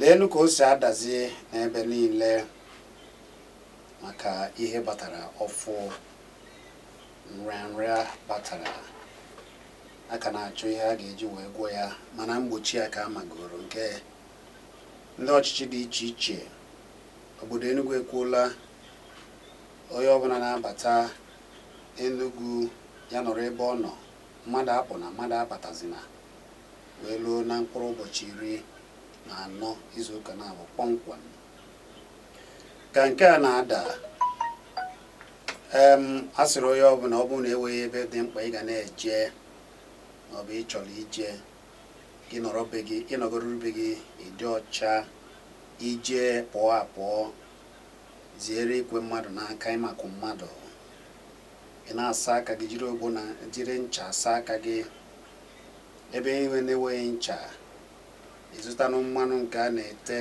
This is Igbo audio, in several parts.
Lenu ka o si adazie n'ebe niile maka ihe batara ọfụ nrịanrịa batara aka na-achọ ihe a ga-eji wee gwọ ya mana mgbochi ya ka amagoro nke ndị ọchịchị dị iche iche. Obodo Enugu ekwuola onye ọbụla na-abata Enugu ya nọrọ ebe ọ nọ, mmadụ apụ na mmadụ abatazina wee luo na mkpụrụ ụbọchị 14 izu ụka na-abụ kpọmkwem. Ka nke a na-ada a sịrị onye ọbụla ọ bụrụ na enweghị ebe dị mkpa ị ga na-eje maọbụ ị chọrọ ije gị nọrọ be gị, ịnọgoro be gị ịdị ọcha, ije pụọ apụọ, ziere ikwe mmadụ n'aka ịmakụ mmadụ, ị na-asa aka gị, jiri ogbo na jiri ncha asa aka gị. Ebe iwe na-enweghị ncha, ịzụtanụ mmanụ nke a na-ete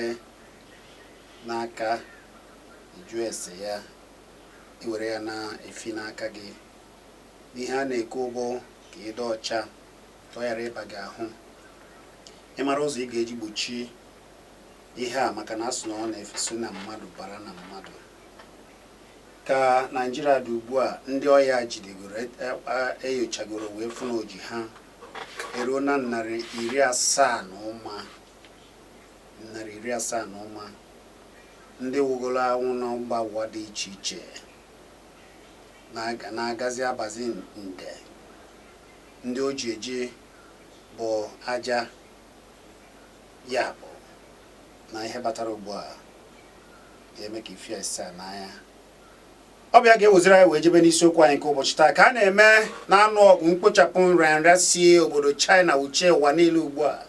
n'aka, iju ese ya, iwere ya na-efi n'aka gị. Ihe a na-ekwu bụ ka ịdị ọcha ka ọ ghara ịba gị ahụ. Ịmara ụzọ ị ga-eji gbochi ihe a maka na asụ na ọ na-efeso na mmadụ bara na mmadụ. Ka Naịjirịa dị ugbu a, ndị ọya jidegoro enyochagoro wee fụ na oji ha eruo na 170 ndị wugoro anwụ n'ọgba ụwa dị iche iche na-agazi abazi nde. Ndị o ji eje bụ aja ya bụ na ihe batara ugbu a ga-eme ka ife esa n'anya. Ọ bịa ga-eweziri anyị wee jebe n'isiokwu anyị nke ụbọchị taa, ka a na-eme na-anụ ọgụ mkpochapụ nrịanrịa si obodo China wuchie ụwa niile ugbu a.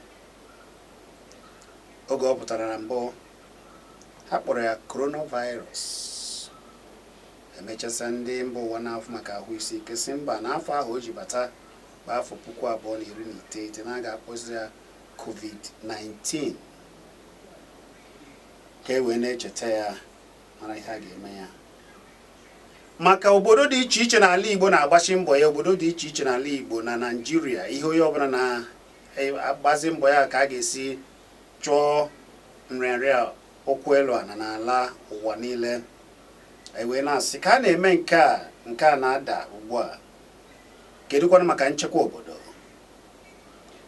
Oge ọ pụtara na mbụ ha kpọrọ ya coronavirus. Emechasa ndị mba ụwa na-afụ maka ahụ isi ike si mba n'afọ ahụ o ji bata bụ afọ 2019 na a ga-akpọzi ya COVID-19 ka e wee na-echeta ya mara ihe a ga-eme ya. Maka obodo dị iche iche n'ala Igbo na-agbachi mbọ ya, obodo dị iche iche n'ala Igbo na Nigeria, ihe onye ọbụla na-agbazi mbọ ya ka a ga-esi chụọ nrịanrịa okwu elu ana n'ala ụwa niile. Wee na-asị ka a na-eme nke a na-ada ugbu a, kedụkwana maka nchekwa obodo?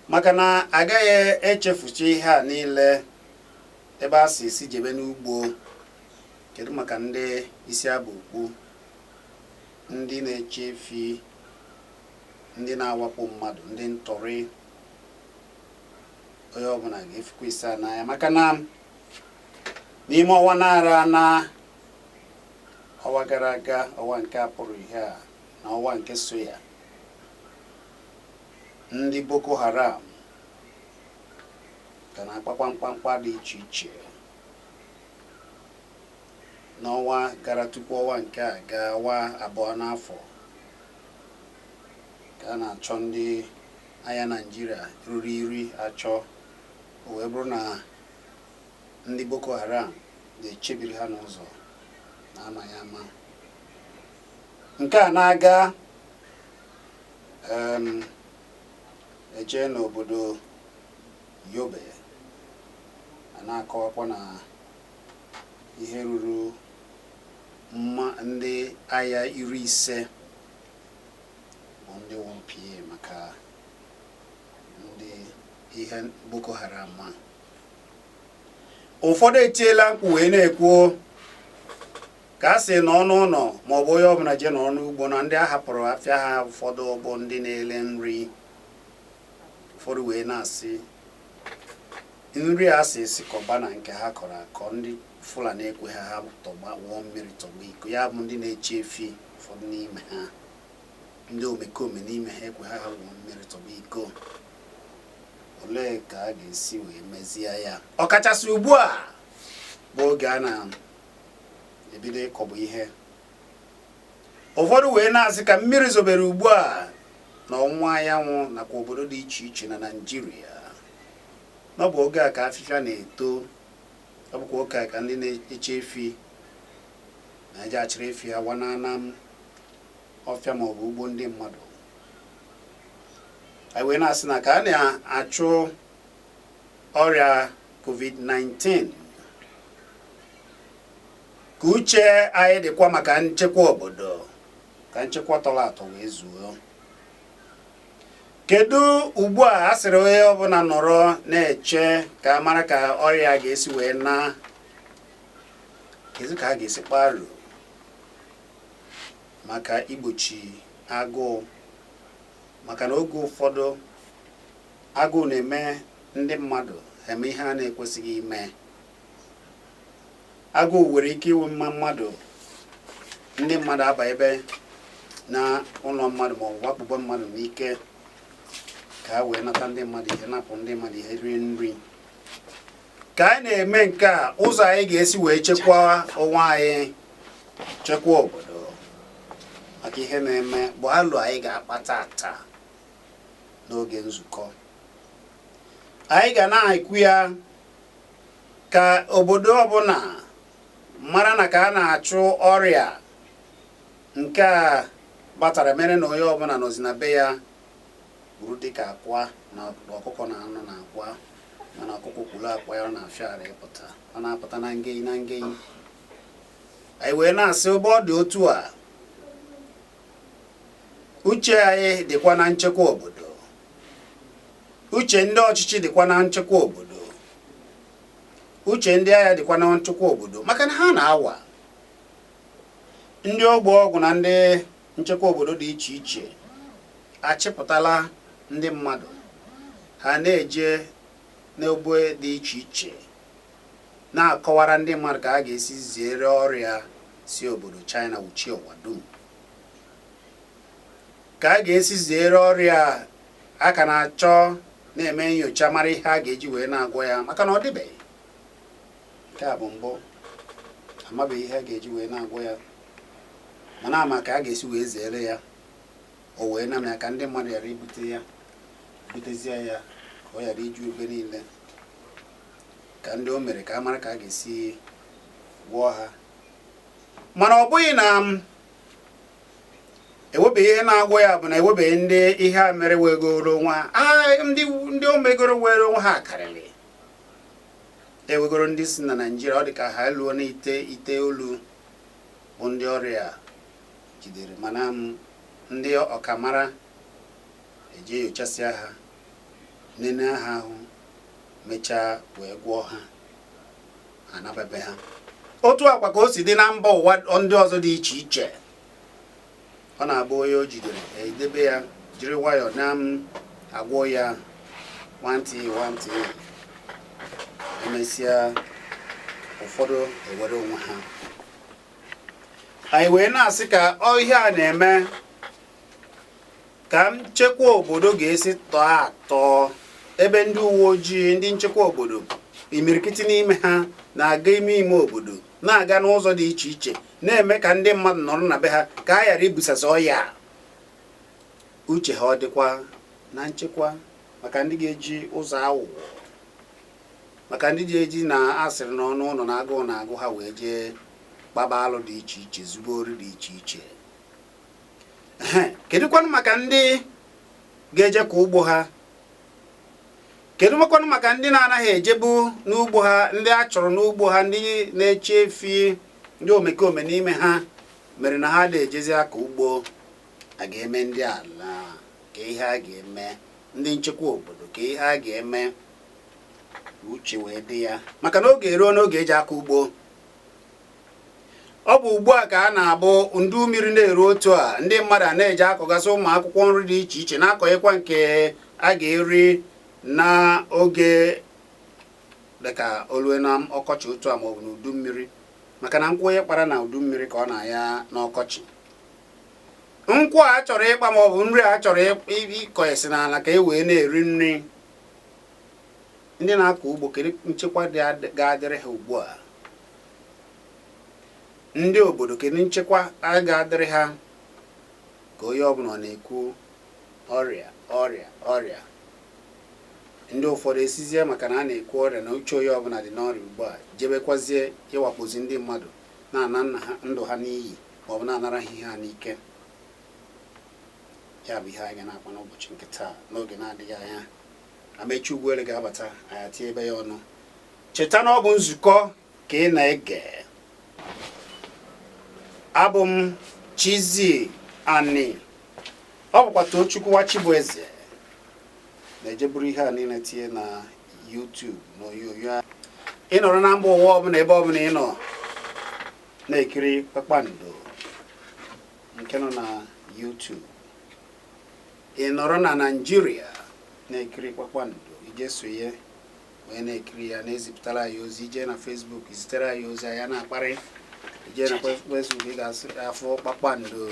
Maka na agaghị echefuchi ihe a niile ebe a si jebe n'ugbo. Kedu maka ndị isi abụ ukwu, ndị na-eche efi, ndị na-awakpo mmadụ, ndị ntọrị? Onye ọbụla ga-efukwa isi a n'anya maka na n'ime ọnwa na-ara na ọnwa gara aga, ọnwa nke a pụrụ ihe a na ọnwa nke so ya, ndị Boko Haram ka na-akpakwa mkpamkpa dị iche iche. N'ọnwa gara tupu ọnwa nke a gaa ọnwa abụọ n'afọ ka a na-achọ ndị agha Naịjirịa ruru 10 achọ. O wee bụrụ na ndị Boko Haram ga-echebiri ha n'ụzọ na-amaghị ama. Nke a na-aga eje n'obodo Yobe a na-akọwakwa na ihe ruru ndị agha 50 bụ ndị wọmpie maka ndị ihe Boko Haram. Ụfọdụ etiela mkpu wee na-ekwuo ka a sị n'ọnụ ụlọ maọbụ onye ọbụla je n'ọnụ ugbo na ndị a hapụrụ afịa ha ụfọdụ bụ ndị na-ele nri. Ụfọdụ wee na-asị nri a sị sikọba na nke ha kọrọ akọ, ndị Fulani ekwe ha tọgba wụọ mmiri tọgba iko. Ya bụ ndị na-eche efi, ụfọdụ n'ime ha, ndị omekome n'ime ha ekwe ha wụọ mmiri tọgba iko. Olee ka a ga-esi wee mezie ya? Ọkachasị ugbu a bụ oge a na-ebido ịkọbụ ihe. Ụfọdụ wee na-asị ka mmiri zobere ugbu a na ọnwa anyanwụ nakwa obodo dị iche iche na Naịjirịa, na ọ bụ oge a ka afịfịa na-eto. Ọ bụkwa oge a ka ndị na-eche efi na-eje achịrị efi ha wana ọfịa maọbụ ugbo ndị mmadụ. anyị wee na-asị na ka a na-achụ ọrịa COVID-19 ka uche anyị dịkwa maka nchekwa obodo ka nchekwa tọrọ atọ wee zuo. Kedu ugbu a sịrị onye ọbụla nọrọ na-eche ka mara ka ọrịa ga-esi wee na kedu ka a ga-esi kparụ maka igbochi agụụ, maka na oge ụfọdụ agụụ na-eme ndị mmadụ eme ihe a na-ekwesịghị ime. Agụụ nwere ike iwe mmadụ, ndị mmadụ aba ebe na ụlọ mmadụ ma ọ bụ wakpuba mmadụ n'ike ka ha wee nata ndị mmadụ ihe, napụ ndị mmadụ ihe rie nri. Ka anyị na-eme nke a, ụzọ anyị ga-esi wee chekwaa onwe anyị, chekwaa obodo maka ihe na-eme bụ alụ anyị ga-akpata taa n'oge nzukọ. Anyị ga na-ekwu ya ka obodo ọbụla mara na ka a na-achụ ọrịa nke a gbatara mere na onye ọbụla nọzi na be ya bụrụ dịka akwa na ọkụkọ na anụ na akwa, mana ọkụkọ kwuru akwa ya ọ na-afịara ịpụta, ọ na-apụta na ngeyi na ngeyi. Anyị wee na-asị ụgbọ ọ dị otu a, uche anyị dịkwa na nchekwa obodo, uche ndị ọchịchị dịkwa na nchekwa obodo, uche ndị agha dịkwa na nchekwa obodo, maka na ha na-awa ndị ogbe ọgwụ na ndị nchekwa obodo dị iche iche achịpụtala ndị mmadụ ha na-eje n'ogbe dị iche iche na-akọwara ndị mmadụ ka a ga-esi zere ọrịa si obodo China wuchie ụwa dum, ka a ga-esi zere ọrịa a ka na-achọ na-eme nyocha mara ihe a ga-eji wee na-agwọ ya, maka na ọ dịbeghị. Nke a bụ mbụ, amabeghị ihe a ga-eji wee na-agwọ ya, mana ama ka a ga-esi wee zere ya, o wee na ya ka ndị mmadụ ghara ibute ya, butezie ya ka ọ ghara iju ebe niile, ka ndị o mere ka a mara ka a ga-esi gwọọ ha. Mana ọ bụghị na ewebeghị ihe na-agwọ ya, bụ na ewebeghị ndị ihe a mere wegoro onwe ha. Ndị o megoro were onwe ha karịrị. Ewegoro ndị si na Naịjirịa, ọ dị ka ha eluo na iteolu bụ ndị ọrịa jidere, mana ndị ọkamara eji enyochasịa ha, nene ha ahụ, mechaa wee gwọọ ha, anababe ha. Otu akwa ka o si dị na mba ụwa ndị ọzọ dị iche iche. Ọ na-abụ onye o jidere edebe ya, jiri nwayọọ na-agwọ ya nwantị, emesịa ụfọdụ ewere onwe ha. Anyị wee na-asị ka ihe a na-eme ka nchekwa obodo ga-esi tọọ atọ, ebe ndị uwe ojii, ndị nchekwa obodo, imirikiti n'ime ha na-aga ime obodo, na-aga n'ụzọ dị iche iche, na-eme ka ndị mmadụ nọrọ na be ha ka a ghara ibusasị ọya. Uche ha ọ dịkwa na nchekwa maka ndị ga-eji ụzọ aghụghọ, maka ndị ga-eji na asịrị n'ọnụ ụlọ na agụụ na-agụ ha wee jee gbaba alụ dị iche iche, zube ori dị iche iche. Kedụkwanụ maka ndị ga-eje ka ugbo ha? Kedu makwanụ maka ndị na-anaghị ejebu n'ugbo ha, ndị a chọrọ n'ugbo ha, ndị na-eche efi, ndị omekome n'ime ha mere na ha na-ejezi aka ugbo? A ga-eme ndị ala ka ihe a ga-eme, ndị nchekwa obodo ka ihe a ga-eme, uche wee dị ya, maka na oge eruo n'oge eji aka ugbo. Ọ bụ ugbu a ka a na-abụ ndu mmiri na-eru otu a, ndị mmadụ a na-eji akọgasị ụmụ akwụkwọ nri dị iche iche, na-akọghịkwa nke a ga-eri n'oge dịka olue na ọkọchị otu a maọbụ n'udu mmiri, maka na nkwụ onye kpara na udu mmiri ka ọ na-aya n'ọkọchị. Nkwụ a chọrọ ịkpa maọbụ nri a chọrọ ịkọnyesi n'ala ka e wee na-eri nri. Ndị na-akọ ugbo, kedu nchekwa ga-adịrị ha ugbu a? Ndị obodo, kedu nchekwa a ga-adịrị ha ka onye ọbụla na-ekwu ọrịa? Ndị ụfọdụ esizie maka na a na-ekwu ọrịa na uche onye ọbụla dị n'ọrịa ugbu a, jebekwazie ịwakpozi ndị mmadụ, na-ana ndụ ha n'iyi maọbụ na-anara ha ihe ha n'ike. ya bụ ihe anyị ga na-akpa n'ụbọchị nke taa n'oge na-adịghị anya. Amechi Ugwuele ga-abata anyị tie ebe ya ọnụ. Cheta na ọ bụ nzukọ ka ị na-ege. Abụ m Chizzy Ani. Ọ bụkwa Tochukwu Wachibueze na-ejeburu ihe a niile tie na YouTube na onyonyo. Ị nọrọ na mba ụwa ọbụla ebe ọbụla ị nọ na-ekiri Kpakpando nke nọ na YouTube. Ị nọrọ na Nigeria na-ekiri Kpakpando, ije sonye wee na-ekiri ya, na-ezipụtara anyị ozi. Ije na Facebook zitere anyị ozi, anyị na-akparị. Ije na Facebook ị ga-afụ Kpakpando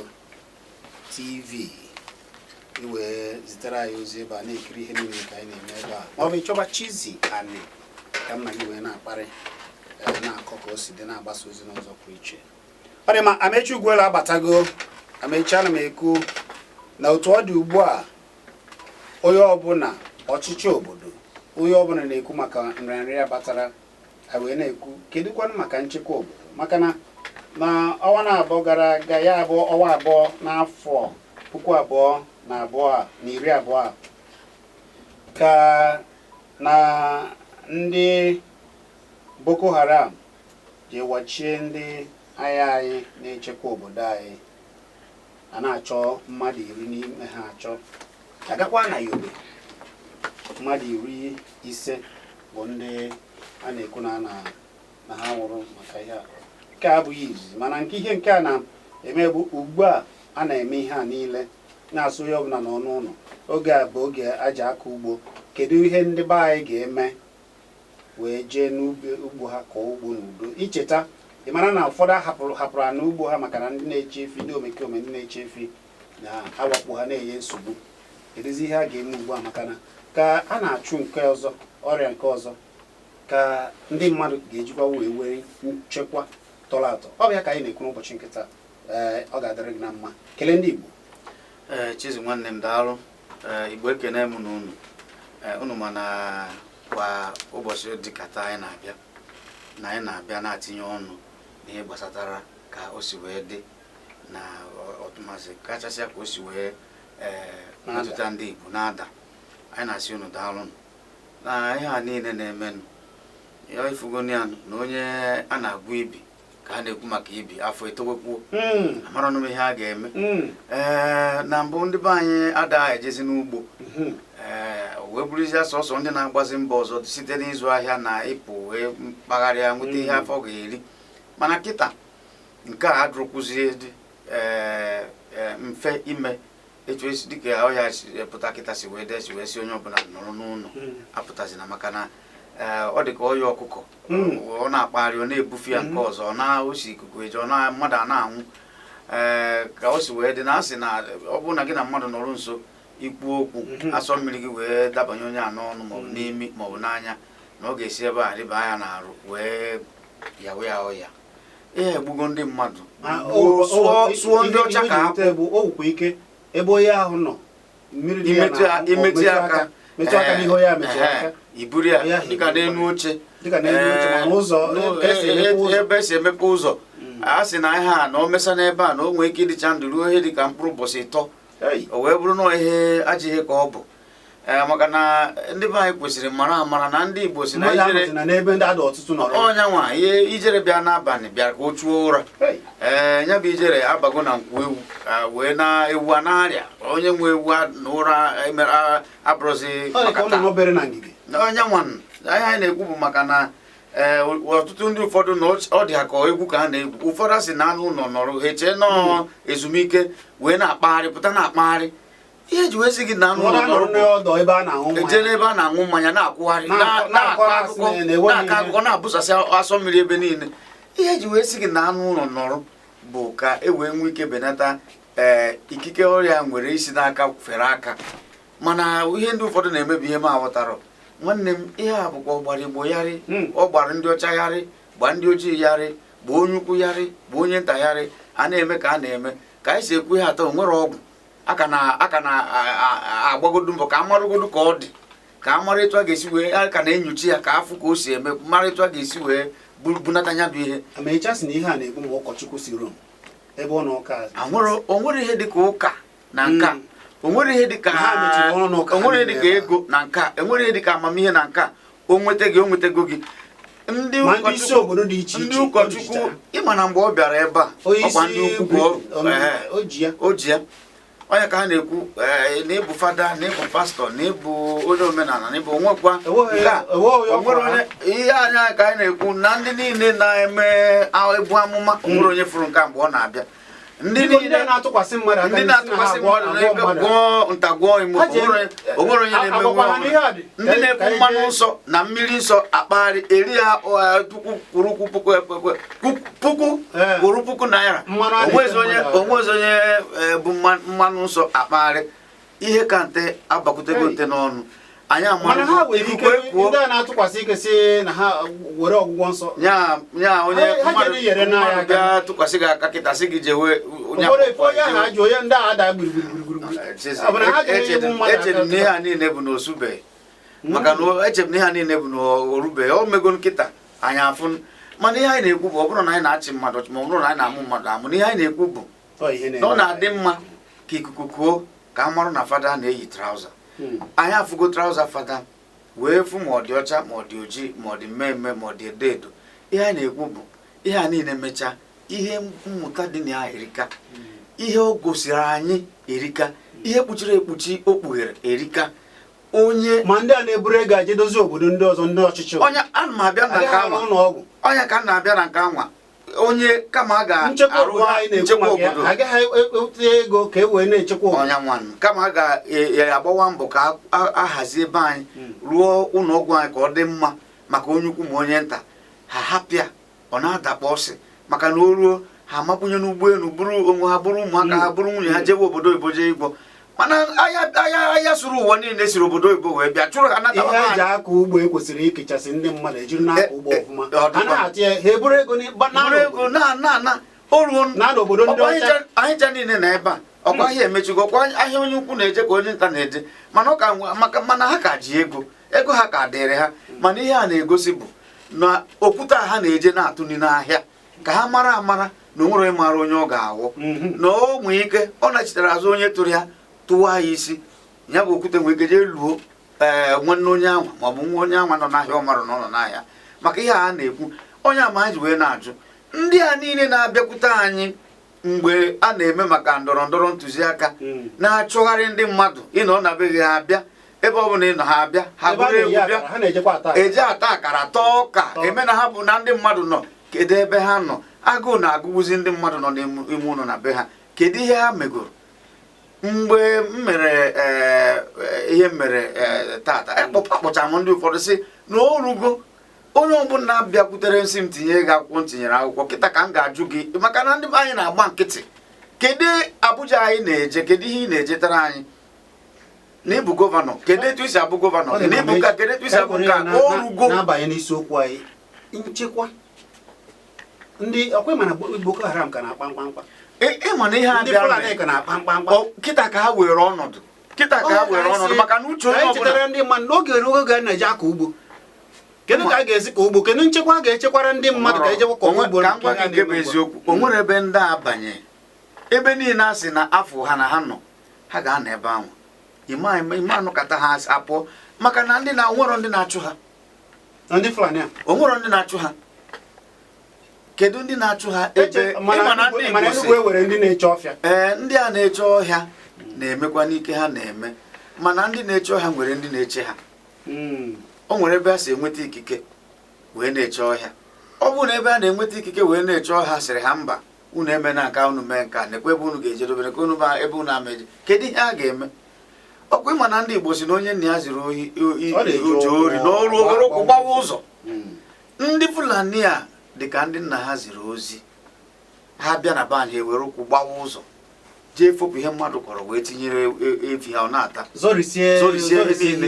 TV iwee zitere anyị ozi ebe a na-ekiri ihe niile ka anyị na-eme ebe a. Ma ọ bụ ịchọba Chizzy Ani ka m na gị wee na-akparị na-akọ ka o si dị na-agbasa ozi n'ụzọ pụrụ iche. Ọ dị ma Amechi Ugwuele abatago. Amechi, ana m ekwu na otu ọ dị ugbu a, onye ọbụla ọchịchị obodo, onye ọbụla na-ekwu maka nrịanrịa batara, wee na-ekwu kedụkwanụ maka nchekwa obodo. Maka na ọnwa na-abụọ gara aga, ya abụọ ọnwa abụọ n'afọ 2020 ka na ndị Boko Haram ji wachie ndị agha anyị na-echekwa obodo anyị. A na-achọ mmadụ 10 n'ime ha achọ. Agakwa na Yobe, mmadụ 15 bụ ndị a na-ekwu na ha nwụrụ maka ihe a. Nke a abụghị izizi, mana ihe nke a na-eme bụ ugbu a na-eme ihe a niile na-asụ ya ọbụla n'ọnụ ụlọ. Oge a bụ oge aja aka ugbo. Kedu ihe ndị be anyị ga-eme wee jee n'ugbo ha kọọ ugbo n'udo? Icheta, ị mara na ụfọdụ hapụrụ n'ugbo ha maka na ndị na-eche efi, ndị omekome ndị na-eche efi na-awakpo ha, na-enye nsogbu. Keduzi ihe a ga-eme ugbu a? Maka na ka a na-achụ nke ọzọ, ọrịa nke ọzọ, ka ndị mmadụ ga-ejikwa wee were nchekwa tọrọ atọ. Ọ bụ ya ka anyị na-ekwu n'ụbọchị nke taa. Ọ ga-adịrị gị na mma. Kelee ndị Igbo. Chizzy nwanne m, daalụ. Igbo ekene m na unu ma na kwa ụbọchị dịka taa anyị na-abịa na-atinye ọnụ n'ihe gbasatara ka o si wee dị na ọtụmasị kachasịa ka o si wee metụta ndị Igbo na-ada. Anyị na-asị unu daalụ na ihe a niile na-emenụ. Ya ifugoni ya na onye a na-agwụ ibi ka a na-ekwu maka ibi afọ etowekwuo, amara ọnụ ihe a ga-eme. Na mbụ ndị be anyị adaghị ejezi n'ugbo, wee bụrụzie sọsọ ndị na-agbazi mba ọzọ site n'ịzụ ahịa na ịpụ wee kpagharịa nweta ihe afọ ga-eri. Mana kịta nke a adụrụkwuzie dị mfe ime etu esi dịka ọhịa pụta kịta si wee desi wee si onye ọbụla nọrọ n'ụlọ apụtazina, maka na ọ dị ka ọya ọkụkọ, ọ na-akpagharị, ọ na-ebufe ya nke ọzọ, ọ na-osi ikuku eje, mmadụ a na-anwụ. Ka o si wee dị na asị na ọ bụrụ na gị na mmadụ nọrọ nso ikwu okwu, asọ mmiri gị wee dabanye onye a n'ọnụ maọbụ n'imi maọbụ n'anya, na ọ ga-esi ebe a rịba anya n'arụ wee yawe ya ọya. Ihe egbugo ndị mmadụ, sụọ ndị ọcha ka ha owukwa ike ebe onye ahụ nọ, imetụ aka n'ihe onye a metụ aka, iburu ya dịka n'elu oche, ebe esi emepe ụzọ. A sị na ihe a na o mesa n'ebe a na o nwee ike ịdịcha ndụ ruo ihe dịka mkpụrụ ụbọchị 3, o wee bụrụ na ihe ajọ ihe ka ọ bụ. Maka na ndị be anyị kwesịrị mara amara na ndị Igbo si na ijere ọnya nwa ihe ijere bịa n'abalị bịara ka o chuo ụra. Ya bụ ijere abago na nkwu ewu wee na ewu a na-arịa, onye nwe ewu na ụra abụrụzi onye nwa. Ihe anyị na-ekwu bụ maka na ọtụtụ ndị ụfọdụ na ọ dị ha ka egwu ka ha na-egwu. Ụfọdụ asị na anụ ụlọ nọrọ ha eche nọọ ezumike wee na-akpagharị, pụta na-akpagharị. Ihe ji wee sị gị na anụ ụlọ nọrọ ejere ebe a na-aṅụ mmanya, na-akwụgharị, na-akọ akụkọ, na-abụsasị asọ mmiri ebe niile. Ihe ji wee sị gị na anụ ụlọ nọrọ bụ ka e wee nwee ike benata ikike ọrịa nwere isi n'aka fere aka. Mana ihe ndị ụfọdụ na-emebi ihe ma aghọtara. Nwanne m, ihe a bụkwa ọgbara Igbo yarị, ọ gbara ndị ọcha yarị, gba ndị ojii yarị, gba onye ukwu yarị, gba onye nta yarị. A na-eme ka a na-eme ka anyị si ekwu ihe atọ, nwere ọgwụ aka na-agbagodu mbọ ka a marụgodu ka ọ dị, ka a mara etu a ga-esi wee, aka na-enyocha ya ka afụ ka o si eme, mara etu a ga-esi wee bunata ya bụ ihe. Amechasị na ihe a na-ekwu ma ụkọchukwu si Rom ebe ọ na ụka o nwere ihe dị ka ụka na nka, onwere ihe dịka ego na nka, enwere ihe dịka amamihe na nka. O nwetego gị. Ndị ụkọchukwu ịma na mgbe ọ bịara ebe a ọkwa ndị ukwu o ji ya onye ka ha na-ekwu na ịbụ fada, na ịbụ pastọ, na ịbụ onye omenala, na ịbụ onwekwa onwere onye ihe anya ka anyị na-ekwu na ndị niile na-eme ebu amụma onwere onye fụrụ nke mgbe ọ na-abịa. Ndị na-atụkwasị mmadụ gwọọ ntagwọ imo onwere onye na-eme ndị na-ekwu mmanụ nsọ na mmiri nsọ akpagharị eri ya puku naira. Onwezi onye bụ mmanụ nsọ akpagharị. Ihe ka nte abakwutego nte n'ọnụ. Anyị amaghị ikuku ekuo. Ndị a na-atụkwasị ike si na ha were ọgwụgwọ nsọ. Nya onye mmadụ bịa tụkwasị gị aka kịta sị gị jewe onye ndị a ada gburugburu. Echere m na ihe a niile bụ na osubeghị. Maka na echere m na ihe a niile bụ na orubeghị. O mego nkịta anyị afụ. Mana ihe anyị na-ekwu bụ ọ bụrụ na anyị na-achị mmadụ ma ọ bụrụ na anyị na-amụ mmadụ amụ, na ihe anyị na-ekwu bụ na ọ na-adị mma ka ikuku kuo ka a marụ na fada na-eyi trauza. Anyị afụgo trauza fada wee fụ ma ọ dị ọcha ma ọ dị ojii ma ọ dị mmemme ma ọ dị edo edo. Ihe anyị na-ekwu bụ ihe a niile mechaa ihe mmụta dị na ya erika, ihe o gosiri anyị erika, ihe kpuchiri ekpuchi o kpughere erika. Onye ma ndị a na-eburu ego aje dozi obodo ndị ọzọ, ndị ọchịchị onye ana m abịa na nke anwa onye ka na-abịa na nke anwa onye kama a ga-arụ nchekwa obodo agaghị ego ka e wee na-echekwa onye nwanne kama a ga-agbawa mbọ ka a hazie ebe anyị ruo ụlọ ọgwụ anyị ka ọ dị mma maka onye ukwu ma onye nta. Ha hapịa ọ na-adakpọ ọsị maka na o ruo ha amakwunye n'ụgbọelu bụrụ onwe ha, bụrụ ụmụaka ha, bụrụ nwunye ha jewe obodo oyibo jee Igbo. Mana ahịa suru ụwa niile siri obodo oyibo wee bịa chụrụ ha nata. Ihe eji akọ ugbo ekwesịrị ikechasị ndị mmadụ ejiri na-akọ ugbo ọfụma. Ha na-atị ha eburu ego na o ruo n'obodo ndị ọcha. Anyị cha niile na ebe a ọkwa ahịa emechigo, ọkwa ahịa onye ukwu na-eje ka onye nta na-eje. Mana ha ka ji ego ha ka dịrị ha. Mana ihe a na-egosi bụ na okwute ha na-eje na-atụni n'ahịa ka ha mara amara na onwere onye mara onye ọ ga-awụ, na o nwee ike ọ nachitere azụ onye tụrụ ya tụwa ya isi. Ya bụ okwute nwee ike jee luo nwanne onye anwa maọbụ nwa onye anwa nọ n'ahịa ọ marụ na ọ nọ n'ahịa. Maka ihe a na-ekwu onye ama anyị ji wee na-ajụ ndị a niile na-abịakwute anyị mgbe a na-eme maka ndọrọ ndọrọ ntụziaka na-achụgharị ndị mmadụ ịnọ na beghị ha abịa ebe ọ bụla ịnọ ha abịa ha bụrụ egwu bịa eje ata akara tọọ ụka eme na ha bụ na ndị mmadụ nọ. Kedu ebe ha nọ? Agụụ na-agụgbuzi ndị mmadụ nọ n'ime ụlọ na be ha. Kedu ihe ha megoro? Mgbe m mere ihe mere tata akpọchara m ndị ụfọdụ sị na o rugo onye ọbụla bịakwutere nsị m tinye ego akwụkwọ ntinyere akwụkwọ kịta ka m ga-ajụ gị maka na ndị be anyị na-agba nkịtị. Kedu Abuja anyị na-eje? Kedu ihe ị na-ejetara anyị? Na ịbụ gọvanọ, kedu etu isi abụ gọvanọ? Na ịbụ ka kedu etu isi abụ ka o rugo na-abanye n'isiokwu anyị nchekwa ndị ọkwa mana Boko Haram ka na-akpa mkpamkpa. Ịma na ihe a bịara ka na-akpa mkpamkpa kịta ka ha were ọnọdụ maka na uche onye ọbụla ndị mmadụ n'oge ruo ga na-eje akọ ugbo. Kedu ka a ga-esi ka ugbo? Kedu nchekwa a ga-echekwara ndị mmadụ ka ejekwa ka ugbo? Ka m gwa gị nke bụ eziokwu, o nwere ebe ndị abanye ebe niile a sị na afọ ha na ha nọ ha ga-anọ ebe ahụ. Ime anụkata ha apụọ maka na ndị na-onwero ndị na-achụ ha. Ndị Fulani onwero ndị na-achụ ha. Kedu ndị na-achụ ha ebe ịma na ndị Igbo si were ndị na-eche ọfịa? Ndị a na-eche ọhịa na-emekwa n'ike ha na-eme, mana ndị na-eche ọhịa nwere ndị na-eche ha. O nwere ebe a si enweta ikike wee na-eche ọhịa. Ọ bụrụ na ebe a na-enweta ikike wee na-eche ọhịa sịrị ha mba unu eme na nka unu mee nka nekwa ebe unu ga-eje dobere ka unu ba ebe unu ameje, kedu ihe a ga-eme? Ọkwa ịma na ndị Igbo si na onye nna ya ziri ohi uju ori n'ọrụ ogologo gbawa ụzọ. Ndị Fulani a dịka ndị nna ha ziri ozi ha bịa na be anyị ewere ụkwụ gbawa ụzọ jee fopụ ihe mmadụ kọrọ wee tinyere efi ha ọ na-ata zorisie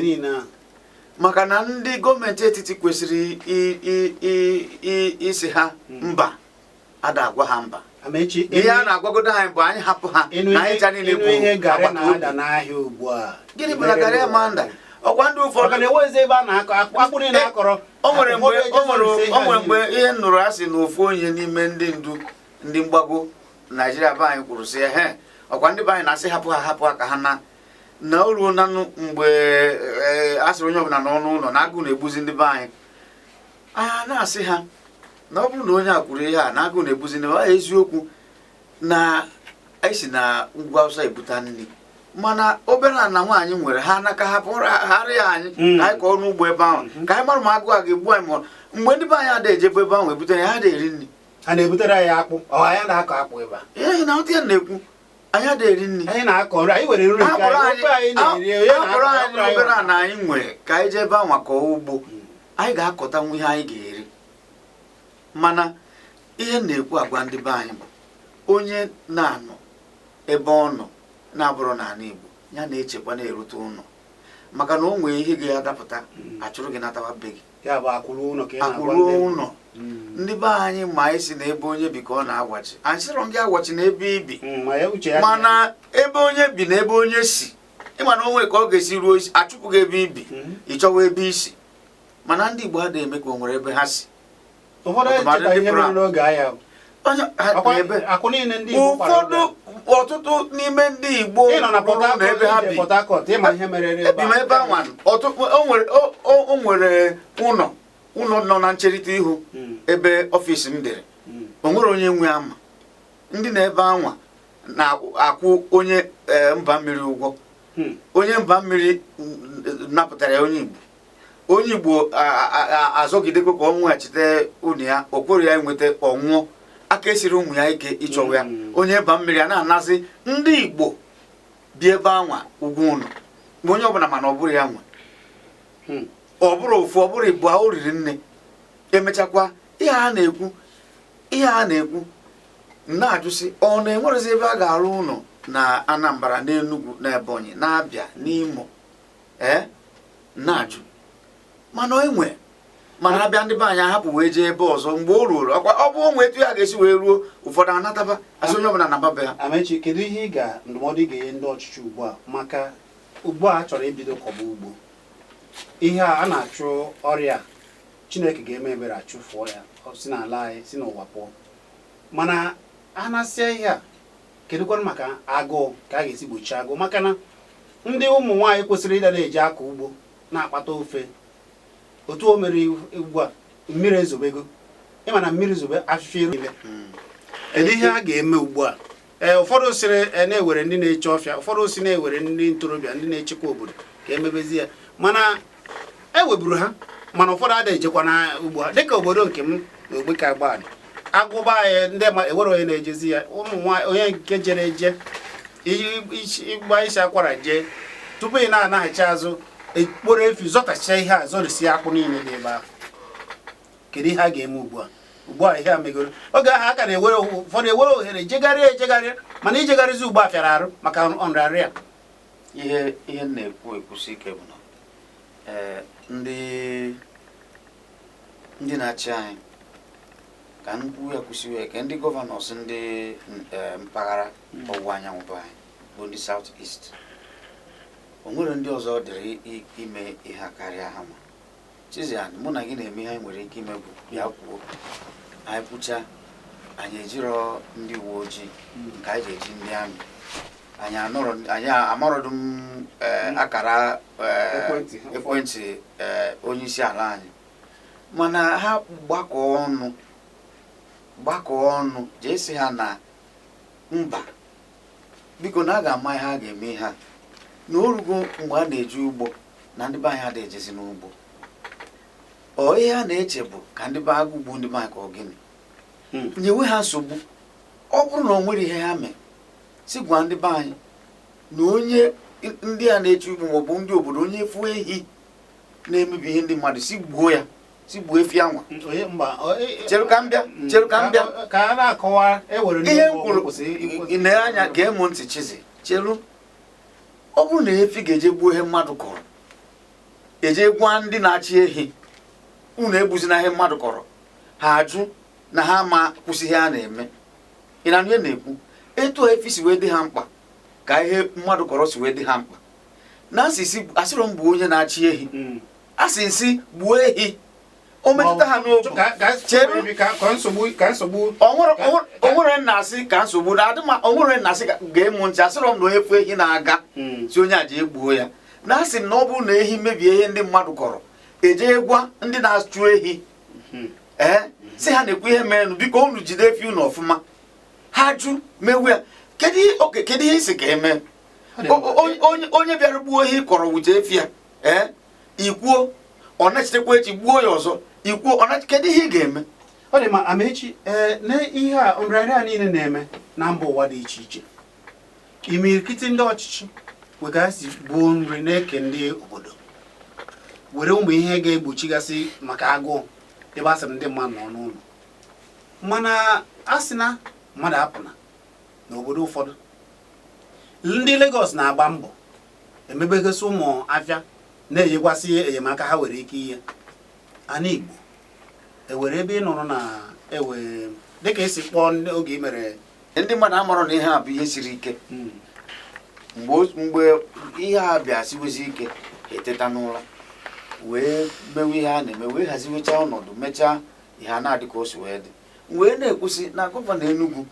niile. Maka na ndị gọọmenti etiti kwesịrị isi ha mba ada agwa ha mba. Ihe a na-agwagodo anyị bụ anyị hapụ ha na anyị cha niile bụ gịnị bụ na garị amanda. Ọkwa ndị ụfọdụ o nwere mgbe ihe nụrụ asị na ofu onye n'ime ndị ndu ndị mgbago Naijiria be anyị kwuru sị ọkwa ndị be anyị na-asị hapụ ha ka ha na na o ruo na mgbe a sịrị onye ọbụla n'ọnụ ụlọ na agụụ na-egbuzi ndị be anyị na-asị ha na ọ bụrụ na onye a kwuru ihe a na agụụ na-egbuzi ndị be anyị eziokwu na anyị si na ugwu Awụsa ebuta nri mana obere na nwaanyị nwere ha naka hapụgharị ya anyị ka anyị kọọ n'ugbo ebe ahụ ka anyị mara ma agụụ a ga-egbu anyị ma mgbe ndị be anyị adịghị ejebe ebe ahụ ebute ya ha na-eri nri ha na-ebutere anyị akpụ anyị na-akọ akpụ ebe a ihe na ụtụ ya na-ekwu anyị adịghị eri nri anyị na-akọ nri anyị were nri nke anyị na-eri akpọrọ anyị obere na anyị nwere ka anyị jee ebe ahụ kọọ ugbo anyị ga-akọtanwu ihe anyị ga-eri mana ihe na-ekwu agwa ndị be anyị bụ onye na-anọ ebe ọ nọ na-abụrụ n'ala Igbo ya na-echekwa na-erute ụlọ maka na o nwere ihe ga-adapụta achụrụ gị natawa be gị akwụrụ ụlọ ndị be anyị ma anyị si na ebe onye bi ka ọ na-agwachi anyị sịrọ gị agwachi na ebe ibi mana ebe onye bi na ebe onye si ịma na o nwere ka ọ ga-esi ruo isi achụpụ gị ebe ibi ịchọwa ebe isi mana ndị Igbo adịghị eme ka o nwere ebe ha si ụfọdụ ọtụtụ n'ime ndị Igbo na ebe ha bi ebe anwa o nwere ụlọ nọ na ncherịta ihu ebe ọfịs m dịrị o nwere onye nwe ama ndị na ebe anwa na-akwụ onye mba mmiri ụgwọ onye mba mmiri napụtara ya onye Igbo azọgidekwa ka ọ nweghachite ụnụ ya o kwere ya nweta ọnwụọ aka esiri ụmụ ya ike ịchọwa ya onye ba mmiri a na-anazi ndị Igbo bi ebe anwa ugwu ụlọ mgbe onye ọbụla mana ọ bụrụ ya nwe ọ bụrụ ofu ọ bụrụ Igbo ahụ riri nne emechakwa ihe a na-ekwu na-ajụsị ọ na-enwerezi ebe a ga-arụ ụlọ na Anambra na Enugu na Ebonyi na Abịa n'Imo na-ajụ mana enwe mana abịa ndị be anyị ahapụ wee jee ebe ọzọ mgbe o ruo ọ bụ onwe etu ya ga-esi wee ruo ụfọdụ anataba asị onye ọbụla na-ababe ha. Amechi, kedu ihe ndụmọdụ ị ga-enye ndị ọchịchị ugbu a maka ugbu a chọrọ ibido kọba ugbo ihe a na-achụ ọrịa Chineke ga-eme ebere achụfụọ ya si n'ala anyị si n'ụwa pụọ mana a na-asịa ihe a kedụkwanụ maka agụụ ka a ga-esi gbochie agụụ maka na ndị ụmụ nwaanyị kwesịrị ịda na-eji akọ ugbo na-akpata ofe otu o mere ugbu a mmiri ezobego ịma na mmiri zobe afịfịa niile kedu ihe a ga-eme ugbu a ụfọdụ sịrị na-ewere ndị na-eche ọfịa ụfọdụ si na-ewere ndị ntorobịa ndị na-echekwa obodo ka emebezi ya mana eweburu ha mana ụfọdụ adịghị ejekwa na ugbu a dịka obodo nke m na ogbe ka gbadị agụba anyị ndị ewere onye na-ejezi ya ụmụ nwaanyị onye nke jere eje ịgba isi akwara jee tupu ị na-anaghachi azụ ekporo efi zọtacha ihe a zọrisi akpụ niile dị ebe ahụ kedu ihe a ga-eme ugbu a ihe a megoro oge ahụ a ka na-ewere ụfọdụ ewere ohere ejegharịa mana ijegharịzi ugbu a fịara arụ maka nrarịa ihe na-ekwusi ike bụ na ndị na-achị anyị ka nnukwu ya kwụsịrị ya ka ndị gọvanọs ndị mpaghara ọwụwa anyanwụ bụ anyị bụ ndị South East o nwere ndị ọzọ dịrị ime ihe karịa ha ma Chizzy, mụ na gị na-eme ihe anyị nwere ike ime bụ bịa kwuo anyị kwụcha anyị ejirọ ndị uwe ojii nke anyị ga-eji ndị amị anyị amarọdụ m akara ekwentị onye isi ala anyị mana ha gbakọ ọnụ jee sị ha na mba biko na a ga-ama ihe a ga-eme ihe a na orugo mgbe a na-eji ugbo na ndị be anyị adịghị ejezi n'ugbo ihe a na-eche bụ ka ndị be agụ ugbo ndị be anyị ka ọ gịnị nyewe ha nsogbu ọ bụrụ na o nwere ihe ha mee si gwa ndị be anyị na onye ndị a na-eche ugbo maọbụ ndị obodo onye efu ehi na-emebi ihe ndị mmadụ si gbuo ya si gbuo efi anwa cheru ka m bịa ka a na-akọwa ihe m kwuru na anya gee m ntị Chizzy cheru ọ bụrụ na efi ga-eje gbuo ihe mmadụ kọrọ eje gwa ndị na-achị ehi unu egbuzina ihe mmadụ kọrọ ha ajụ na ha ma kwụsị ihe a na-eme ị na ihe na-ekwu etu efi si wee dị ha mkpa ka ihe mmadụ kọrọ si wee dị ha mkpa na asịrọ m bụ onye na-achị ehi asị nsị gbuo ehi o metụta ha n'obi onwere nna-asị ka nsogbu na adịma onwere nna-asị ga-emu ntị asịrọ m na onye fụ ehi na-aga si onye a ji egbuo ya na asị m na ọ bụrụ na ehi mebie ihe ndị mmadụ kọrọ eje gwa ndị na-achụ ehi si ha na-ekwu ihe merenụ biko unu jide efi unu ọfụma ha jụ mewu ya kedu ihe isi ka eme onye bịara gbuo ehi kọrọ wute efi ya ikwuo ọ na-echetekwa echi gbuo ya ọzọ ikwuo kedu ihe ị ga-eme ọ dị ma Amaechi na ihe a nrịarịa a niile na-eme na mba ụwa dị iche iche imirikiti ndị ọchịchị wegasị gbuo nri na-eke ndị obodo were ụmụ ihe ga-egbochigasị maka agụụ ebe a sịrị ndị mmadụ nọ n'ụlọ mana a sị na mmadụ apụna n'obodo ụfọdụ ndị Lagos na-agba mbọ emebegasị ụmụ afịa na-enyekwasị enyemaka ha nwere ike ihe ana Igbo ewere ebe ị nọrọ na ewe dịka esi kpọọ oge mere ndị mmadụ amarọ na ihe a bụ ihe siri ike mgbe ihe a bịa siwezi ike eteta n'ụra wee mewe ihe a na-eme wee haziwecha ọnọdụ mechaa ihe a na-adị ka o si wee dị wee na-ekwusị na gọvanọ Enugu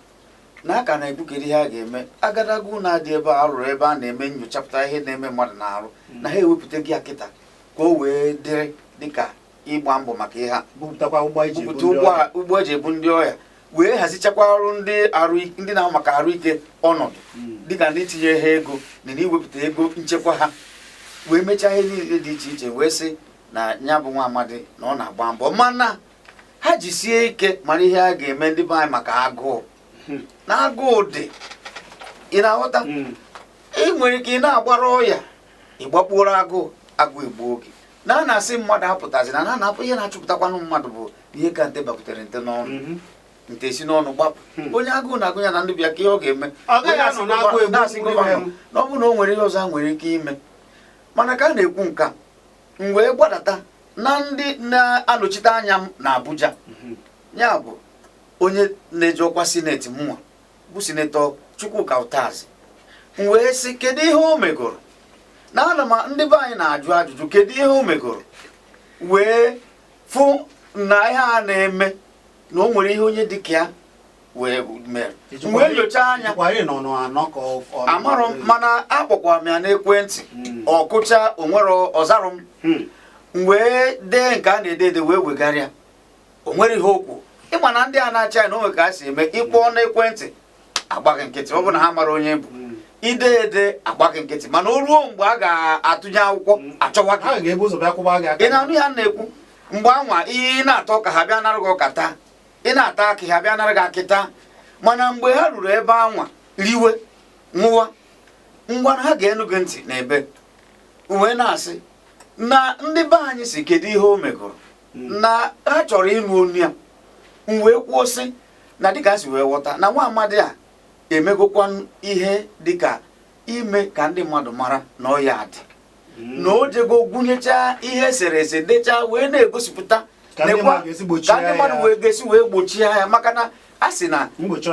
na aka na-ebukere ihe a ga-eme agadagu na-adị ebe a rụrụ ebe a na-eme nyochapụta ihe na-eme mmadụ na-arụ na ha ewepụta gị akịta ka o wee dịrị dịka ịgba mbọ maka ihe a bupụta ụgbọ eji ebu ndị ọya wee hazichakwa ọrụ ndị na-ahụ maka arụ ike ọnọdụ dịka ndị tinye ha ego na iwepụta ego nchekwa ha wee mechaa ihe niile dị iche iche wee sị na ya bụ nwa amadi na ọ na-agba mbọ mana ha jisie ike mara ihe a ga-eme ndị be anyị maka agụụ na agụụ dị ị na-aghọta ị nwere ike ị na-agbara ọya ịgbakporo agụụ egbuo oge na a na-asị mmadụ apụtazi na na-apụ ihe na-achụpụtakwanụ mmadụ bụ ihe ka nte baputere nte n'ọnụ nte si n'ọnụ gbapụ onye agụụ na-agụ ya na ndị bịa ka ihe ọ ga-eme na-asị gọvanọ na ọ bụrụ na o nwere ihe ọzọ a nwere ike ime mana ka a na-ekwu nka m wee gbadata na ndị na-anọchite anya m na Abuja ya bụ onye na-eji ọkwa sineti mụnwa bụ sinetọ Chukwuka Utazi m wee sị kedu ihe o megoro na ana m ndị be anyị na-ajụ ajụjụ kedu ihe o megoro wee fụ na ihe a na-eme na o nwere ihe onye dịka ya wee mere wee nyochaa anya amarọ m mana akpọkwara m ya n'ekwentị ọkụcha onwere ọzarụ m wee dee nke a na-ede ede wee wegharịa o nwere ihe okwu ịma na ndị a na-achị anyị na onwe ka ha si eme ịkpọọ n'ekwentị agbaghị nkịtị ọ bụ na ha mara onye bụ ide ede agbaghị nkịtị mana o ruo mgbe a ga-atụnye akwụkwọ achọwa gị ị na-anụ ya na-ekwu mgbe anwa ihe ị na-atọ ka ha bịa nara gị ọka taa ị na-ata akị ha bịa nara gị akịta mana mgbe ha ruru ebe anwa riwe nwụwa ngwa ha ga-enu gị ntị n'ebe uwe na-asị na ndị be anyị si kedu ihe o megoro na ha chọrọ ịnụ onu ya m wee kwuo sị na dịka si wee ghọta na nwa amadi a emegokwa ihe dịka ime ka ndị mmadụ mara na ọ ya dị na o jego gụnyecha ihe eserese dechaa wee na-egosipụta ka ndị mmadụ wee gesi wee gbochie ya maka na a sị na mgbochi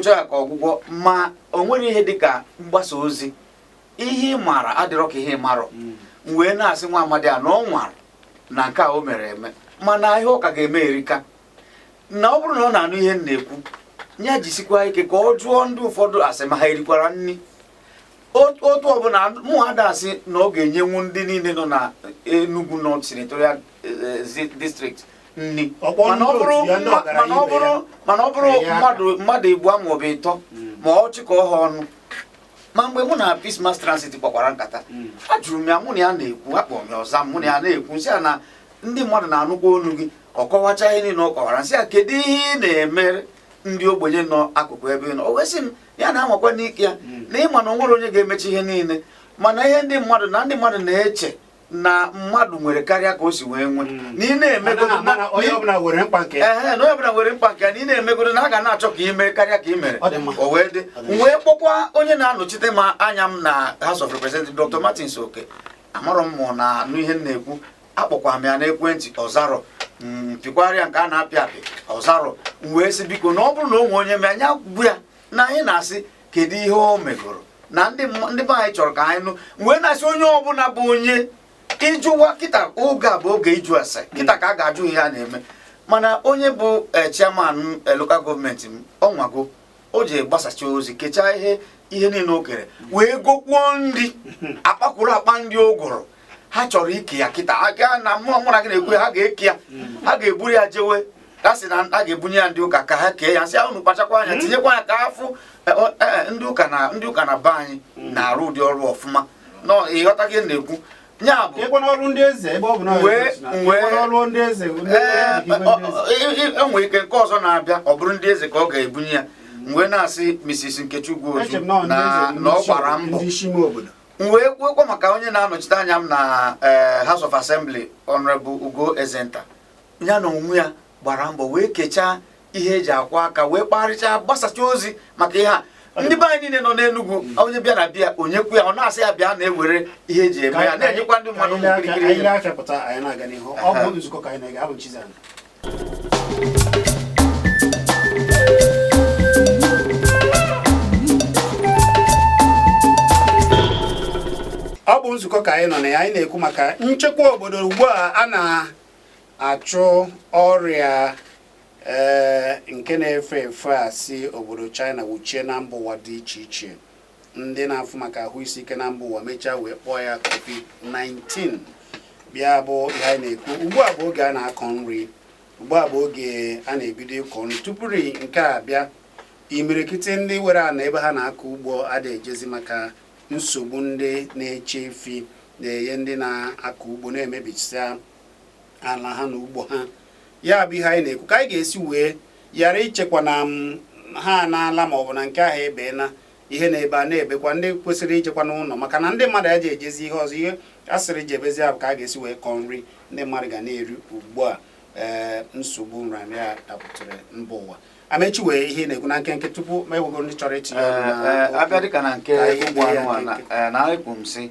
ya ka ọgwụgwọ ma o nwere ihe dịka mgbasa ozi ihe ị maara adịrọ ka ihe ị marọ wee na-asị nwa amadi a na ọ nwara na nke a o mere eme mana ihe ọ ka ga-eme erika na ọ bụrụ na ọ na-anụ ihe m na-ekwu ya jisikwa ike ka ọ jụọ ndị ụfọdụ asị ma ha erikwara nri otu ọbụla mụada asị na ọ ga-enyenwu ndị niile nọ na Enugu North Senatorial District nri mana ọ bụrụ mmadụ igbo maọbụ ịtọ ma ọ chịkọ ha ọnụ ma mgbe mụ na Peace Mass Transit gbakwara nkata ajụrụ m ya mụ na ya na-ekwu akpọ m ya ọza mụ na ya na-ekwu nsị ya na ndị mmadụ na-anụkwa olu gị ọ kọwacha ihe niile ọ kọwara nsị ya kedu ihe ị na-emere ndị ogbenye nọ akụkụ ebe nọ o wesị m ya na-anwakwa n'ike ya na ịma na o nwere onye ga-emechi ihe niile mana ihe ndị mmadụ na-eche na mmadụ nwere karịa ka o si wee nwe na ị na-emegodo na onye ọbụla were mkpa nke ya na ị na-emegodo na a ga na-achọ ka ime karịa ka ị mere o wee dị wee kpọkwa onye na-anọchite m anya m na House of Representatives Dr. Martins Oke amarọ m mụ na anụ ihe m na-ekwu akpọkwa m ya n'ekwentị ọzarọ mpịkwarịa nke a na-apị apị ọzarọ wee sị biko na ọ bụrụ na o nwe onye anya gbu ya na anyị na-asị kedu ihe o megoro na ndị be anyị chọrọ ka anyị nụ wee na-asị onye ọbụla bụ onye ịjụwa kịta oge a bụ oge ịjụ ase kịta ka a ga-ajụ ihe a na-eme mana onye bụ chairman local gọọmenti m ọnwago o ji gbasacha ozi kechaa ihe niile o kere wee gokwuo nri akpakwuru akpa ndị ogoro ha chọrọ ike ya kịta aga na mụ na gị na-ekwe ha ga-eke ya ha ga-eburu ya jewe a sị na a ga-ebunye ya ndị ụka ka ha kee ya sị unu kpachakwa anya tinyekwa ya ka afụ ndị ụka na be anyị na-arụ ụdị ọrụ ọfụma ịghọta gị na-ekwu nya bụ enwere ike nke ọzọ na-abịa ọ bụrụ ndị eze ka ọ ga-ebunye ya mgbe na-asị Mrs. Nkechukwu Oju na ọ gbara mbọ wee kwuokwa maka onye na-anọchite anya m na House of Assembly Honorable Ugo Ezenta ya na onwe ya gbara mbọ wee kechaa ihe eji akwa aka wee kparịchaa gbasacha ozi maka ihe a ndị be anyị niile nọ n'Enugu onye bịa na bịa onye kwu ya ọ na-asị ya bịa na-ewere ihe eji eme ya na-enyekwa ndị mmadụ ọ bụ nzukọ ka anyị nọ na ya anyị na-ekwu maka nchekwa obodo ugbu a na-achụ ọrịa nke na-efe efe a si obodo China wuchie na mba ụwa dị iche iche ndị na-afụ maka ahụ isi ike na mba ụwa mechaa wee kpọọ ya COVID-19 bịa bụ ihe anyị na-ekwu ugbu a bụ oge a na-akọ nri ugbu a bụ oge a na-ebido ịkọ nri tupuri nke a bịa imirikiti ndị were ana ebe ha na-akọ ugbo adịghị ejezi maka nsogbu ndị na-eche efi na-enye ndị na-akọ ugbo na-emebichaa ala ha na ugbo ha ya bụ ihe anyị na-ekwu ka anyị ga-esi wee yara ichekwa na ha n'ala ma ọ bụ na nke ahụ ebe na ihe na-ebe a na-ebekwa ndị kwesịrị ichekwa n'ụlọ maka na ndị mmadụ eji ejezi ihe ọzọ ihe a sịrị jebezi ahụ ka a ga-esi wee kọọ nri ndị mmadụ ga na-eri ugbu a nsogbu nrịanrịa dapụtara mba ụwa amechi wee ihe na-ekwu na nkenke tupu ma ewego ndị chọrọ itinye abịa dịka na nke ugbo anụmanụ na-ekwu m sị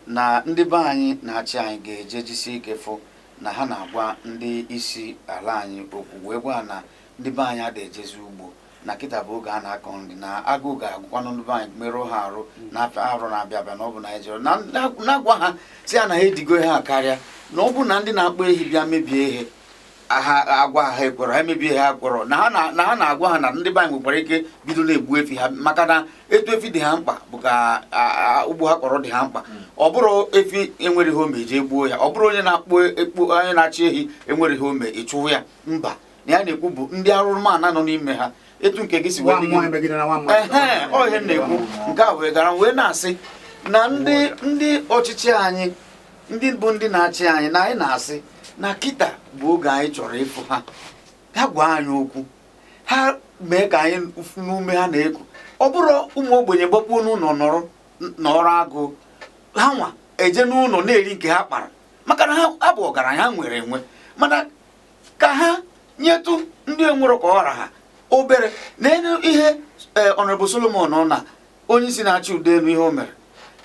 na ndị be anyị na-achị anyị ga-eje jisie ike fụ na ha na-agwa ndị isi ala anyị okwu wee gwa na ndị be anyị adịghị ejezi ugbo na kịta bụ oge a na-akọ nri na agụụ ga-agụkwanụ ndị be anyị merụọ ha arụ na-afịa arụ na-abịa abịa na ọ bụ na ejere na-agwa ha si ya na ha edigo ha karịa na ọ bụ na ndị na-akpọ ehi bịa mebie ihe ha agwa ha ekwere ha emebie ha kwere na ha na-agwa ha na ndị be anyị nwekwara ike bido na-egbu efi ha maka na etu efi dị ha mkpa bụ ka ugbo ha kọrọ dị ha mkpa ọ bụrụ efi enwereghị ome eje gbuo ya ọ bụrụ onye na-akpọ ekpo onye na-achị ehi enwereghị ome ịchụwụ ya mba na ya na-ekwu bụ ndị arụrụmana nọ n'ime ha etu nke gị si wee ọ ihe na-ekwu nke a wee gara wee na-asị na ndị ọchịchị anyị ndị bụ ndị na-achị anyị na anyị na-asị na kịta bụ oge anyị chọrọ ịfụ ha gwa anyị okwu ha mee ka anyị n'ume ha na-eku ọ bụrụ ụmụ ogbenye gbakpuo n'ụlọ nọrọ agụụ ha nwa eje n'ụlọ na-eri nke ha kpara maka na ha bụ ọgaranya ha nwere enwe mana ka ha nyetụ ndị enwere ka ọra ha obere na ihe Honorable Solomon na onye isi na-achị udo elu ihe o mere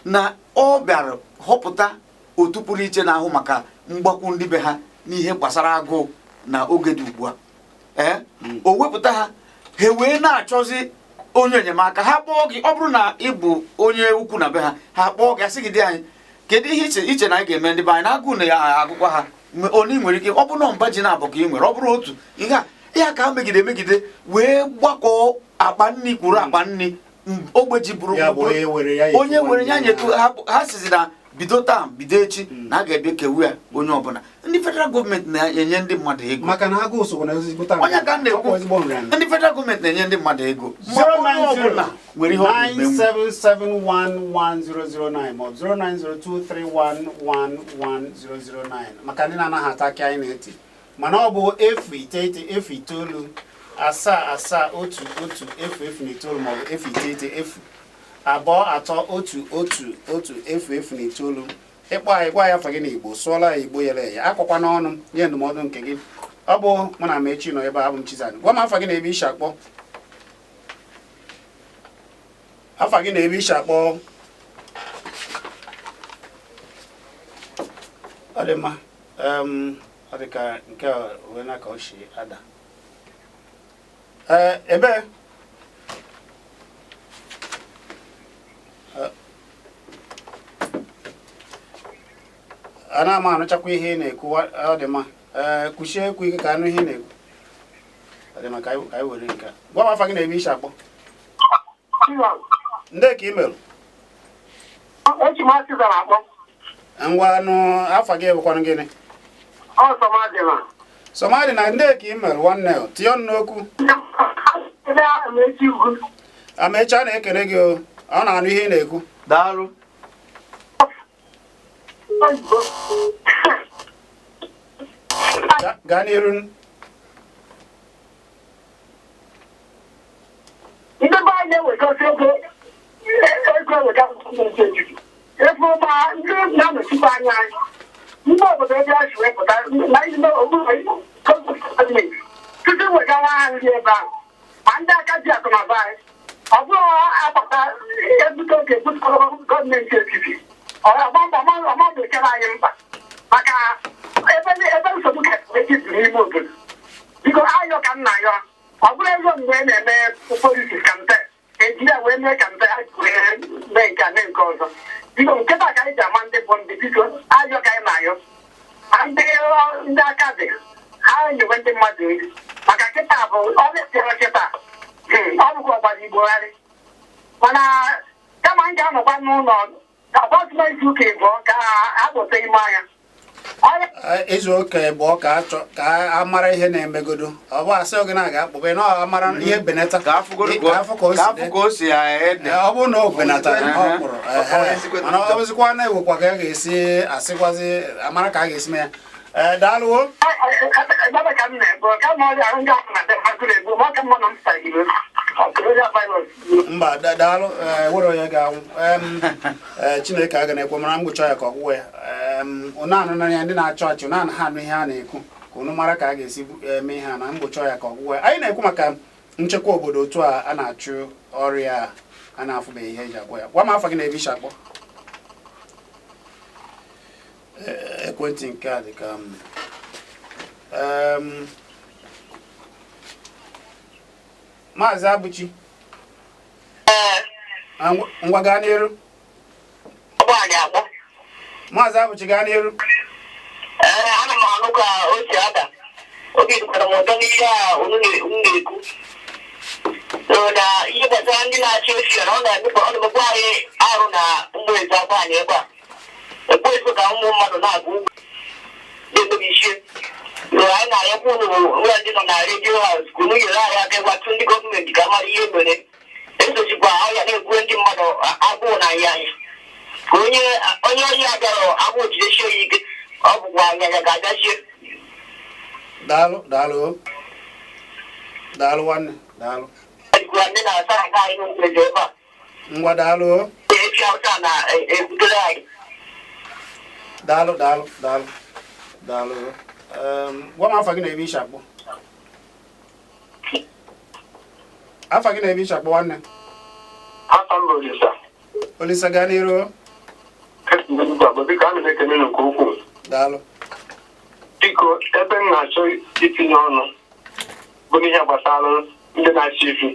na ọ bịara họpụta otu pụrụ iche na-ahụ maka mgbakwu ndị be ha n'ihe gbasara agụụ na oge dị ugbu a o wepụta ha wee na-achọzi onye enyemaka ha kpọọ gị ọ bụrụ na ị bụ onye ukwu na be ha kpọọ gị asị gị dị anyị kedu ihe iche na anyị ga-eme ndị be anyị na agụụ na ya agụkwa ha onye nwere ike ọ bụrụ na mba ji na-abụ ka ị nwere ọ bụrụ otu ihe a ka megide wee gbakọọ akpa nri kwuru akpa nri ogbe ji bụrụ onye were ya nyetu ha sizi na bido taa bido echi na a ga-ebịa kewe ya onye ọbụla ndị federal gọọmenti na-enye ndị mmadụ ego maka na agụụ so na ezigbo taa onye ka na-ekwu ndị federal gọọmenti na-enye ndị mmadụ ego ọbụla nwere ihe ọ ga-eme 09097711009 ma 09023111009 maka ndị na-anaghị ata aka anyị na-eti mana ọ bụ efu itoolu asaa otu efu na itoolu ma ọ bụ efu iteghete efu abụọ atọ otu efu na itoolu ịkpọ anyị gwa ya afọ gị na Igbo sụọla ya Igbo yere ya akọkwa n'ọnụ nye ndụmọdụ nke gị ọ bụ mụ na Mechi nọ ebe a bụ m Chizzy gwa m afọ gị na ebe isi akpọ afa gị na-ebe isi akpọ ọ dị mma ọ dị ka nke onwe na ka ọ si ada ebe ana m anụchakwa ihe ị na-ekwu. Ọ dị mma, kwuchie ekwu ike ka anụ ihe ị na-ekwu. Ọ dị mma ka anyị were nke a. Gwa m afa gị na-ebe isi akpọ. Ndị ka ị merụ? Ngwa anụ afa gị bụkwanụ gịnị? Somali na ndị ka ị merụ nwanne tinye ọnụ n'okwu. Amechi a na-ekele gị o. Ọ na-anụ ihe ị na-ekwu. Daalụ. Gaa n'iru. Ndị be anyị na-ewekọsị ego eweta efu ma ndị na-anọchikwa anya anyị ndị obodo ebe a si wepụta na ime okpuru gọọmenti tutu wegawa ha nri ebe ahụ ma ndị aka ji akụnụba anyị ọ bụrụ akpata ebute oge ebutara gọọmenti etiti ọma bekere anyị mkpa maka ebe nsogbu ga-etiti n'ime obodo. Biko ayọ ka nna ya ọ bụrụ ego mgbe na-eme polisi kampe eji ya wee mee kampe mee nke a mee nke ọzọ. Biko nkịta ka anyị ji ama ndị bụ ndị biko ayọ ka anyị na-ayọ ndị aka dị ha nyewe ndị mmadụ eri maka kịta bụ ọrịa sịara kịta ọ bụkwa ọgbara igbogharị mana kama m ga-anọkwa n'ụlọ agbazima izu ụka ịbụọ ka ha kpọta ime anya izu ụka ịbụọ ka a mara ihe na-emegodo. Ọ bụ asị oge na ga-akpọbe na ọ mara ihe benata ka afụ ka o si ede. Ọ bụrụ na o benatara ọ kpụrụ mana ọ bụzikwa na-ewekwa ka a ga-esi asịkwazi amara ka a ga-esi mee ya. Daalụ. Mba daalụ were onye ga-anwụ. Chineke aga na-ekwe mara mgbochi ya ka ọgwụgwọ ya. Ụnanụ na ya ndị na-achọ achị ụnanụ ha anụ ihe a na-ekwu ka unu mara ka a ga-esi eme ihe a na mgbochi ya ka ọgwụgwọ ya. Anyị na-ekwu maka nchekwa obodo otu a na-achụ ọrịa a na-afụbeghị ihe eji agwọ ya. Gwa m afọ gị na-ebe isi akpọ. Ekwentị nke a dị ka Maazị Abụchi. Ngwa gaa n'iru. Maazị Abụchi gaa n'iru. Ana m anụ ka o si ada oge dịkwara m ụtọ n'ihe a unu na-ekwu na ihe gbasara ndị na-achị efi na ọ na-emekwa anyị arụ na mgbezi akwa anyị ebe a ekweso ka ụmụ mmadụ na-agụ ugwu na-emebi ichie anyị na-ayakwa unu ụlọ ndị nọ na redio haus ka unu nyere anyị aka ịgwatụ ndị gọọmenti ka mara ihe mere esochikwa ọrịa na-egbuo ndị mmadụ agụụ na anya anyị ka onye ọrịa bịara agụụ jidesie ya ike ọ bụkwa anyanya ga-agachie. Daalụ nwanne daalụ. Ndị na-asa aka anyị n'obodo ebe a. Ngwa daalụ. Efi awụsa na-ebutere anyị. Daalụ. Gwa m afa gị na-ebe isi akpọ. Afa gị na-ebe isi akpọ nwanne. Afọ m bụ Olisa. Olisa gaa n'iru. Biko ana m ekele nke ukwuu. Daalụ. Biko ebe m na-achọ itinye ọnụ bụ n'ihe gbasara ndị na-achị efi.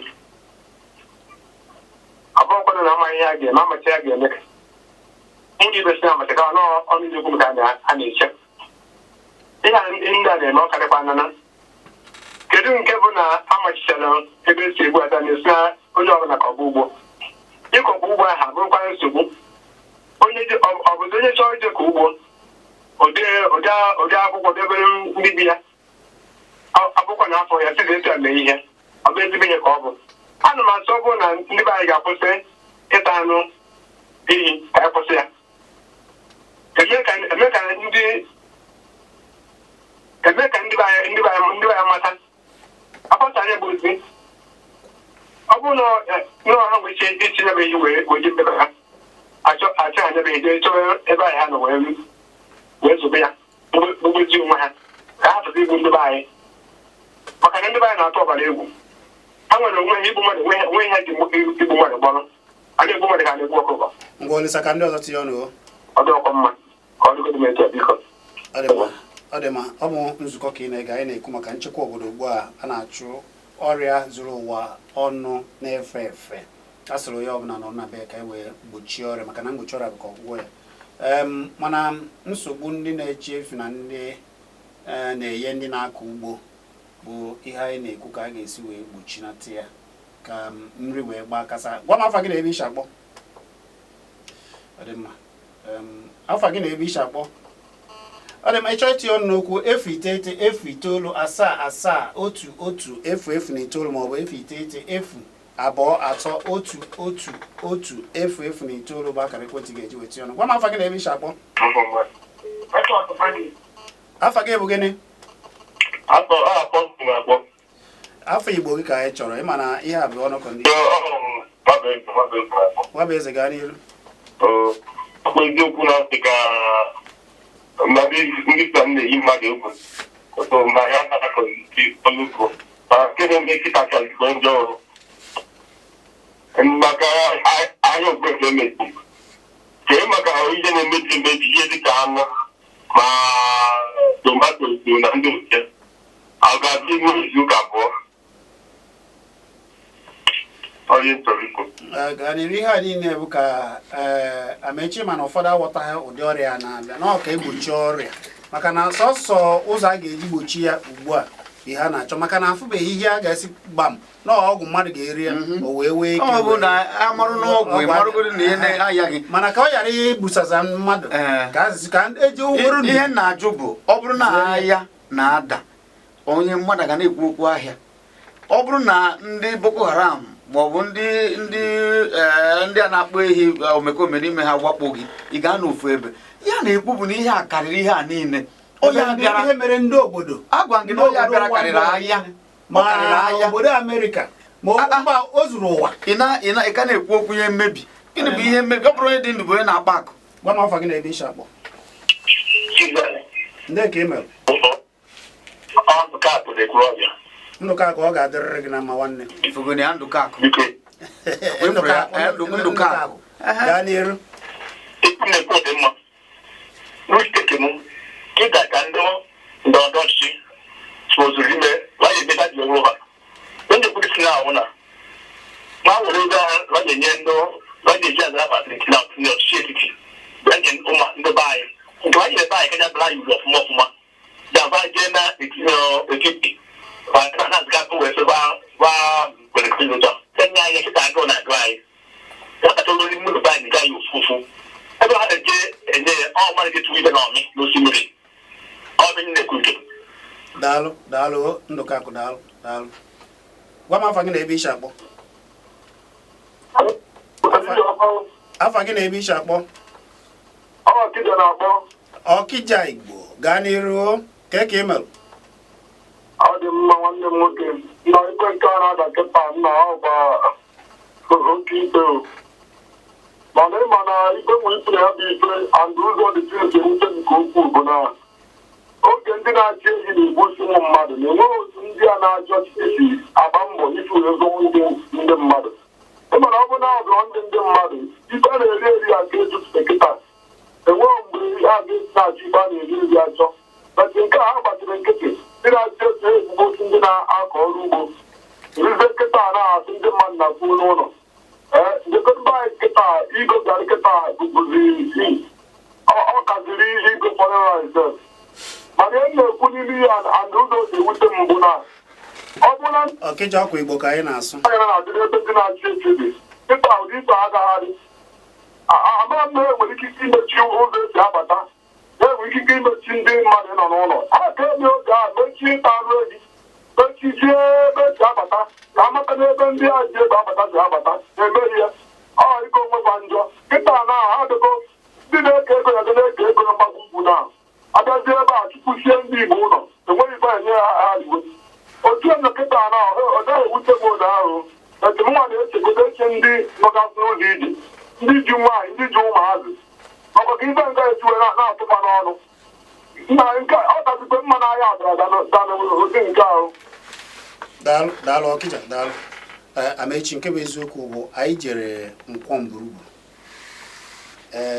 Abụọkwanụ na amaghị ihe a ga-eme amacha ya ga-eme ndị ibe si na amacha ka ọnụ izekwu ka a na-eche ihe ndị a na-eme ọ karịkwa anana. Kedu nke bụ na amachichara ebe esi egbu ada na-esi na onye ọbụla ka ọ bụ ugbo ịkọkwa ugbo ahụ abụrụkwa nsogbu ọ bụzi onye chọrọ ije ka ugbo ụdị akwụkwọ debere mbibi ya akwụkwọ na afọ ya site esi eme ihe ọ bụ ezigbo ihe ka ọ bụ. Ana m asọ bụ na ndị be anyị ga-akwụsị ịta anụ ehi ka anyị kwụsị ya eme ka ndị be anyị mata akwụsị anyị bụ ozi ọ bụrụ na ọha nwechi isi nyebe ehi wee ji mbebe ha achọ ha nyebe ehi chọrọ ebe anyị ha nọ wee zobe ya gbogboji onwe ha ka ha pụta igbu ndị be anyị maka na ndị be anyị na-atụ ọbara egwu ha nwere onwe ha igbu mmadụ onwe ihe ji igbu mmadụ gbọrọ a na-egbu mmadụ ka a na-egbu ọkụkọ. Ngwa Olisa ka ndị ọzọ tinye ọnụ ọ dị ọkwa mma ka ọ dịgodo m etu a biko. Ọ dị mma ọ bụ nzukọ ka ị na-ege anyị na-ekwu maka nchekwa obodo ugbu a na-achụ ọrịa zuru ụwa ọnụ na-efe efe a sịrị onye ọbụla nọ na be ka e wee gbochie ọrịa maka na mgbochi ọrịa bụ ka ọgwụgwọ ya. mana nsogbu ndị na-eche efu na ndị na-enye ndị na-akọ ugbo bụ ihe anyị na-ekwu ka a ga-esi wee gbochilata ya ka nri wee gbaa kasa. Gwa m afa gị na ebe isi akpọ. Ọ dị mma. Afa gị na ebe isi akpọ. Ọ dị mma, ịchọ itinye ọnụ n'okwu 099111109 maọbụ 09923311109 bụ akara ekwentị ga-eji weta ọnụ. Gwa m afa gị na ebe isi akpọ. Afa gị bụ gịnị? Afọ Igbo gị ka anyị chọrọ, ịma na ihe a bụ ọnụkọ ndị Nwaba eze gaa n'iru. Eziokwu na ka ndị sa na-eyi mmadụ egwu ma ya na-akọzi ọlụko ma nke na-eme nkịta ka igbo njọ maka ahịa okwefe emechi kee maka ihe na-emechi emechi ihe dịka anụ ma tomato so na ndị oche a ga-adị ime izu ụka abụọ onye chọrọ ikwu ganịrị ihe a niile bụ ka Amechi mana ụfọdụ aghọtaghị ụdị ọrịa na-abịa na ọka egbochi ọrịa maka na sọsọ ụzọ a ga-eji gbochi ya ugbu a ihe a na-achọ maka na afụbeghị ihe a ga-esi gbam na ọgwụ mmadụ ga-eri ya o wee wee ike mana ka ọ ghara ihe ibusaza mmadụ ka azịzi ka eji ụgwụrụ ihe na-ajụ bụ ọ bụrụ na ahịa na-ada onye mmadụ ga na-ekwu okwu ahịa ọ bụrụ na ndị Boko Haram maọbụ ndị a na-akpọ ehi omekome n'ime ha wakpo gị ị gaa n'ofu ebe ya na-ekwu bụ na ihe a karịrị ihe a niile ihe mere ndị obodo agwa gị na onye bịara karịrị ahịa ma obodo Amerịka ma mba o zuru ụwa ị ka na-ekwu okwu ihe mmebi gịnị bụ ihe mmebi ọ bụrụ onye dị ndụ bụ onye na-akpa akụ gwa m afa gị na ebe isi akpọ ndị ka emere Ndụka ka ọ ga-adịrịrị gị na mma nwanne ifugoni ya Ndụka akụ gaa n'iru daalụ Ndụka akụ daalụ gwa m afa gị na ebe isi akpọ afa gị na ebe isi akpọ Ọkịja Igbo gaa n'iru ka emere ọ dị mma nwanne m nwoke na ikwe nke a na-ada kịta nna ọ bụ oke ikpe mana ịma na ikpe nwere ikpe ya bụ ikpe and ụzọ dị esi ewute nke ukwuu bụ na oge ndị na-achị ehi na-egbusi ụmụ mmadụ na-enweghị otu ndị a na-achị ọchịchị si agba mbọ ifu ego ndị mmadụ ịmana ọ bụ na ọbụla ndị mmadụ ikpe na-eri eri ya ka ejupụta kịta enweghị mgbe a ga-esi na-achị ikpe a na-eri eri achọ maka nke a ha gbachiri nkịtị ndị na-achị otu ezigbo otu ndị na-akọ ọrụ ugbo rize nkịta na-asụ ndị mmadụ na-akwụ n'ụlọ ndekọta anyị nkịta igo garị nkịta bụbụzi isi ọ kaziri igo fọrọ mana ihe na-ekwu n'ime ihe and ụzọ si ewute m bụ na ọ bụ na Ọkịja ọkwa Igbo ka anyị na-asụ anya na-adị n'ebe ndị na-achị echi dị nkịta ụdị ikpe agagharị ama m na enwere ikike imechi ụzọ esi abata enwere ikike imechi ndị mmadụ nọ n'ụlọ ha ka eme oge a mechie ịta anụ ehi mechizie ebe esi abata ka amata n'ebe ndị a ji ebe abata si abata na-emeghị ya ọ ike onwekwa njọ nkịta na ha dịgo ndị na-eke ego ya na-eke ego na mgbagwo ugwu na abịazie ebe a chụkwusie ndị Igbo ụlọ enweghị ibe enye ha iwe otu nkịta na ọ gaghị ewute m ụlọ ahụ etu m nwa na-echegodo eche ndị nọgasị n'ụlọ ije ndị ji nwaanyị ndị ji ụmụazị maka ka ibe nga ejiwe na-atụkwa n'ọnụ na nke ọ dazikwe mma n'ahịa adara ụdị nke ahụ daalụ Ọkịja daalụ Amechi nke bụ eziokwu bụ anyị jere Nkwọ Mgburugbu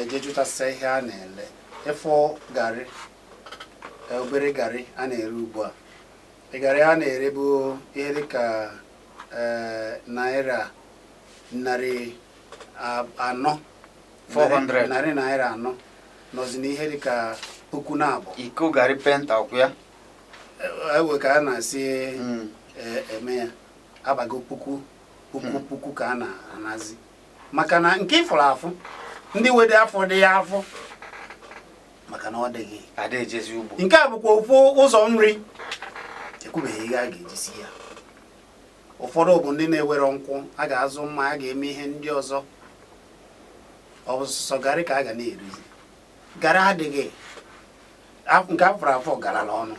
jee jụtasịa ihe a na-ele efọ garị obere garị a na-ere ugbu a garị a na-ere bụ ihe dịka naira narị anọ 400 narị naira anọ nọzi n'ihe dịka puku na abụọ iko garị penta ọkụ ya ewe ka a na-asị eme ya abago puku ka a na-anazi maka na nke ịfụrụ afụ ndị wede afọ dị ya afọ maka na ọ dịghị ada ejezi ugbo nke a bụkwa ofu ụzọ nri ekwubeghị ihe a ga-ejisi ya ụfọdụ bụ ndị na-ewere nkwụ a ga-azụ mma a ga-eme ihe ndị ọzọ ọ bụ sọsọ garị ka a ga na-erizi garị adịghị nke afọrọ afọ gara n'ọnụ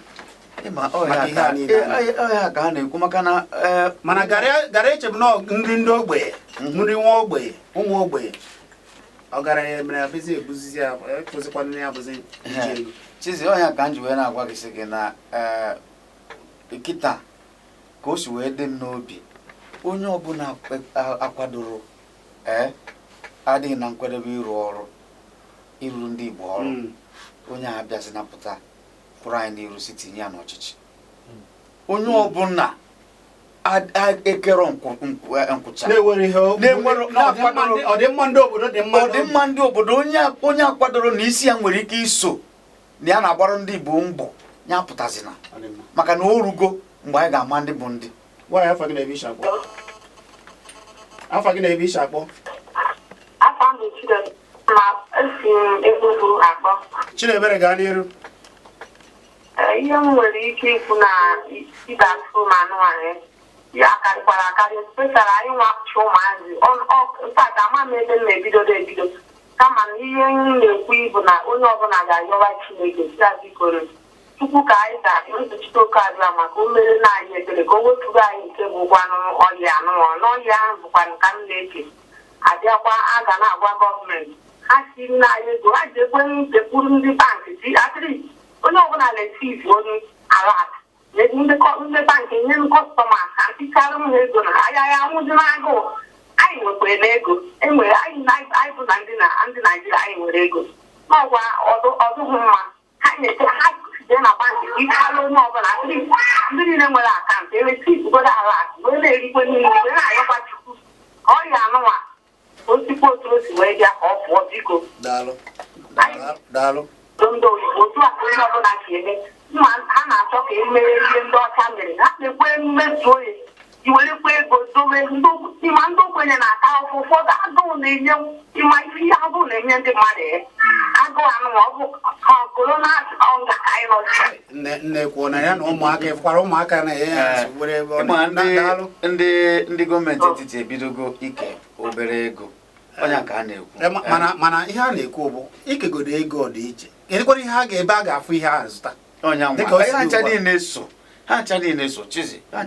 ọya ka a na-ekwu maka na mana garị echebu na nri ndị ogbenye nri nwa ogbenye ụmụ ogbenye ọ gara ya mere abụzi ebuzizi ya ekụzikwana ya abụzi iji ego Chizzy ọya ka m ji wee na-agwa gị sị gị na kịta ka o si wee dị m n'obi onye ọbụla akwadoro adịghị na nkwadebe ịrụ ndị Igbo ọrụ onye a abịazi napụta kwụrụ anyị n'iru si tinye ya n'ọchịchị onye ọbụla ekere nkwụcha ọdịmma ndị obodo onye akwadoro na isi ya nwere ike iso na ya na-agbara ndị Igbo mbọ ya pụtazina maka na o rugo mgbe anyị ga-ama ndị bụ ndị afọ gị na-ebe isi akpọ Chinebere gaa n'iru ihe m nwere ike ikwu na ịga asụ ma anụmanụ ya akarịkwara akarị speshal anyị nwachụ ụmụazị mkpata ama m ebe m na-ebido kama na ihe m na-ekwu ibu na onye ọbụla ga-ayọwa Chineke si bikoro tupu ka anyị ga-esochite oke azụa maka o mere na anyị ekpere ka o wepụrụ anyị nke bụkwanụ ọhịa anụmanụ n'ọhịa ahụ bụkwa nka m na-eche abịakwa a ga na-agwa gọọmenti ha siri na anyị ego ha ji ekwenye nchekwuru ndị bankị si atrit onye ọbụla na-esi onye alat ndị bankị nye kọstọma ha ticharụ m ha ego na ahịa ya nwụzi n'agụụ anyị nwekwere na ego enwere anyị bụ na ndị Naijiria anyị nwere ego n'ọgwa ọdụghị mma ha na-eche ha site na bankị ichalụ onye ọbụla ndị niile nwere akaụntụ ewetizgodo alat wee na-erikwe niile wee na-ayọkwa Chukwu ọrịa anụnwa osikwa otu o si wee bịa ka ọ pụọ biko daalụ ndị oyibo otu a onye ọbụla si eme mma ha na-achọ ka e mere ihe ndị ọcha mere ha na-ekwe mmezu oye iwerekwa ego dowe ịma ndị ogbenye na-ata ọfụ ụfọdụ agụụ na-enye ịma ihe agụụ na-enye ndị mmadụ agụụ anụma ọ bụ korona ọnga ka anyị nọzi nne kwuo na ya na ụmụaka ịfụkwara ụmụaka na ya were ebe daalụ ndị gọọmenti etiti ebidogo ike obere ego onye ka a na-ekwu mana ihe a na-ekwu bụ ikegodo ego dị iche kedụkwara ihe a ga-ebe a ga-afụ ihe a zụta ha ncha niile so Chizzy ha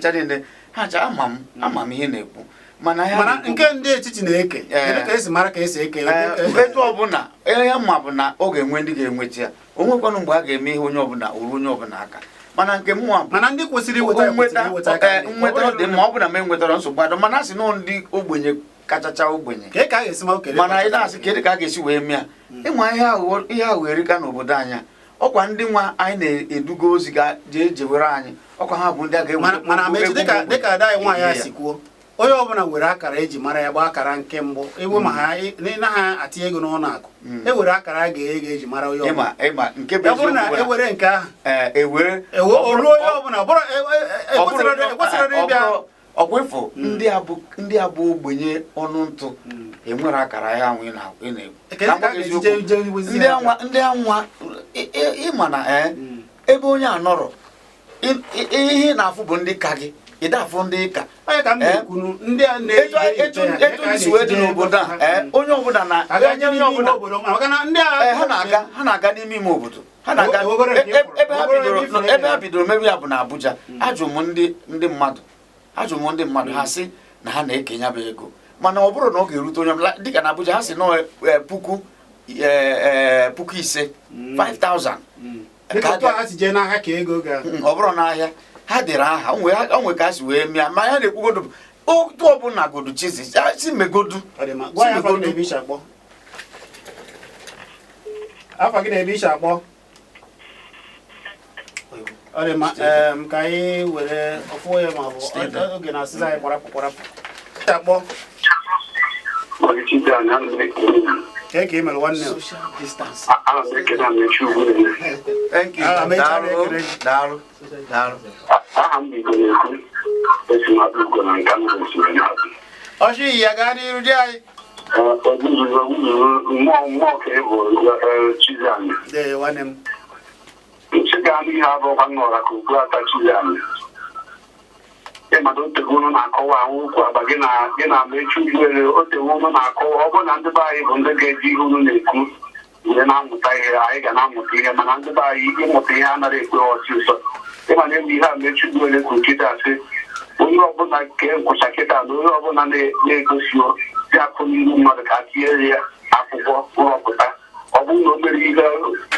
ncha ama m ihe na-ekwu mana nke ndị etiti na-eke kedu ka esi mara ka esi eke etu ọbụla ya mma bụ na ọ ga-enwe ndị ga-enweta ya o nwekwanụ mgbe a ga-eme ihe onye ọbụla oru onye ọbụla aka mana nke mụnwa mana ndị kwesịrị nweta ọ dị ma ọ bụ na m enwetara nsogbu adọ mana a sị na ndị ogbenye kachacha ogbenye mana anyị na-asị kedụ ka a ga-esi wee mee ya ịnwa ihe ahụ erika n'obodo anyị ọkwa ndị nwa anyị na-eduga ozi ga jee jewere anyị ọkwa ha bụ ndị a ga-enwe mana mechi dịka ada anyị nwaanyị a si kwuo onye ọbụla were akara eji mara ya gba akara nke mbụ ewu ma ha na ha atinye ego n'ụlọ akụ ewere akara a ga-eji mara onye ọbụla ebe na ewere nke ahụ olu onye ọbụla ekwesịrị ịbịa ọkwa ịfụ ndị abụ ogbenye ọnụ ntụ enwere akara ya ahụ ị na-ekwu ndị anwa ịma na ebe onye a nọrọ ihe na-afụ bụ ndị ka gị ịda afụ ndị ka etu isi wee dị n'obodo a onye ọbụla ha na-aga n'ime ime obodo ha na-aga ebe ha bidoro merụ ya bụ na Abuja ajụ m ndị mmadụ ha sị na ha na-ekenye bụ ego mana ọ bụrụ na ọ ga-erute onye ọbụla dịka na Abuja ha sị na puku 5,000 ọ bụrụ n'ahịa ha dere aha onwe ka ha si wee mịa ma ya na-ekwugodo otu ọbụla godu Chizzy si megodu afọ gị na-ebe iche akpọ ọ dị ma ka anyị were ọfụ ya ma ọ bụ oge na asịza anyị kwarapụ akpọ Ka imere nwanne. Social distance. Ana m ekele na mmechi ugwu. Thank you. Daalụ. Aha m Igbo na-ekwu. Esi m abụ Igbo na nka m gosiri n'azụ. Oshi ya ga n'iru di anyị. Mmụọ ka ịbụ Chizzy anyị. Dee nwanne m. Nchi gaa n'ihe abụọkwa nnọra ka ugbu ata Chizzy anyị. Ịmado otegunu na-akọwa okwu agba gị na Amechi Ugwuele otegunu na-akọwa ọ bụrụ na ndị be anyị bụ ndị ga-eji ihe unu na-ekwu wee na-amụta ihe anyị ga na-amụta ihe mana ndị be anyị ịmụta ihe anaghị ekwe ọsịsọ ịma na ebe ihe Amechi Ugwuele kwuru kịta sị onye ọbụla nke nkwụcha kịta na onye ọbụla na-egosi dị akụ n'ihu mmadụ ka tinyere ya akwụkwọ nrọpụta ọ bụrụ na o mere ihe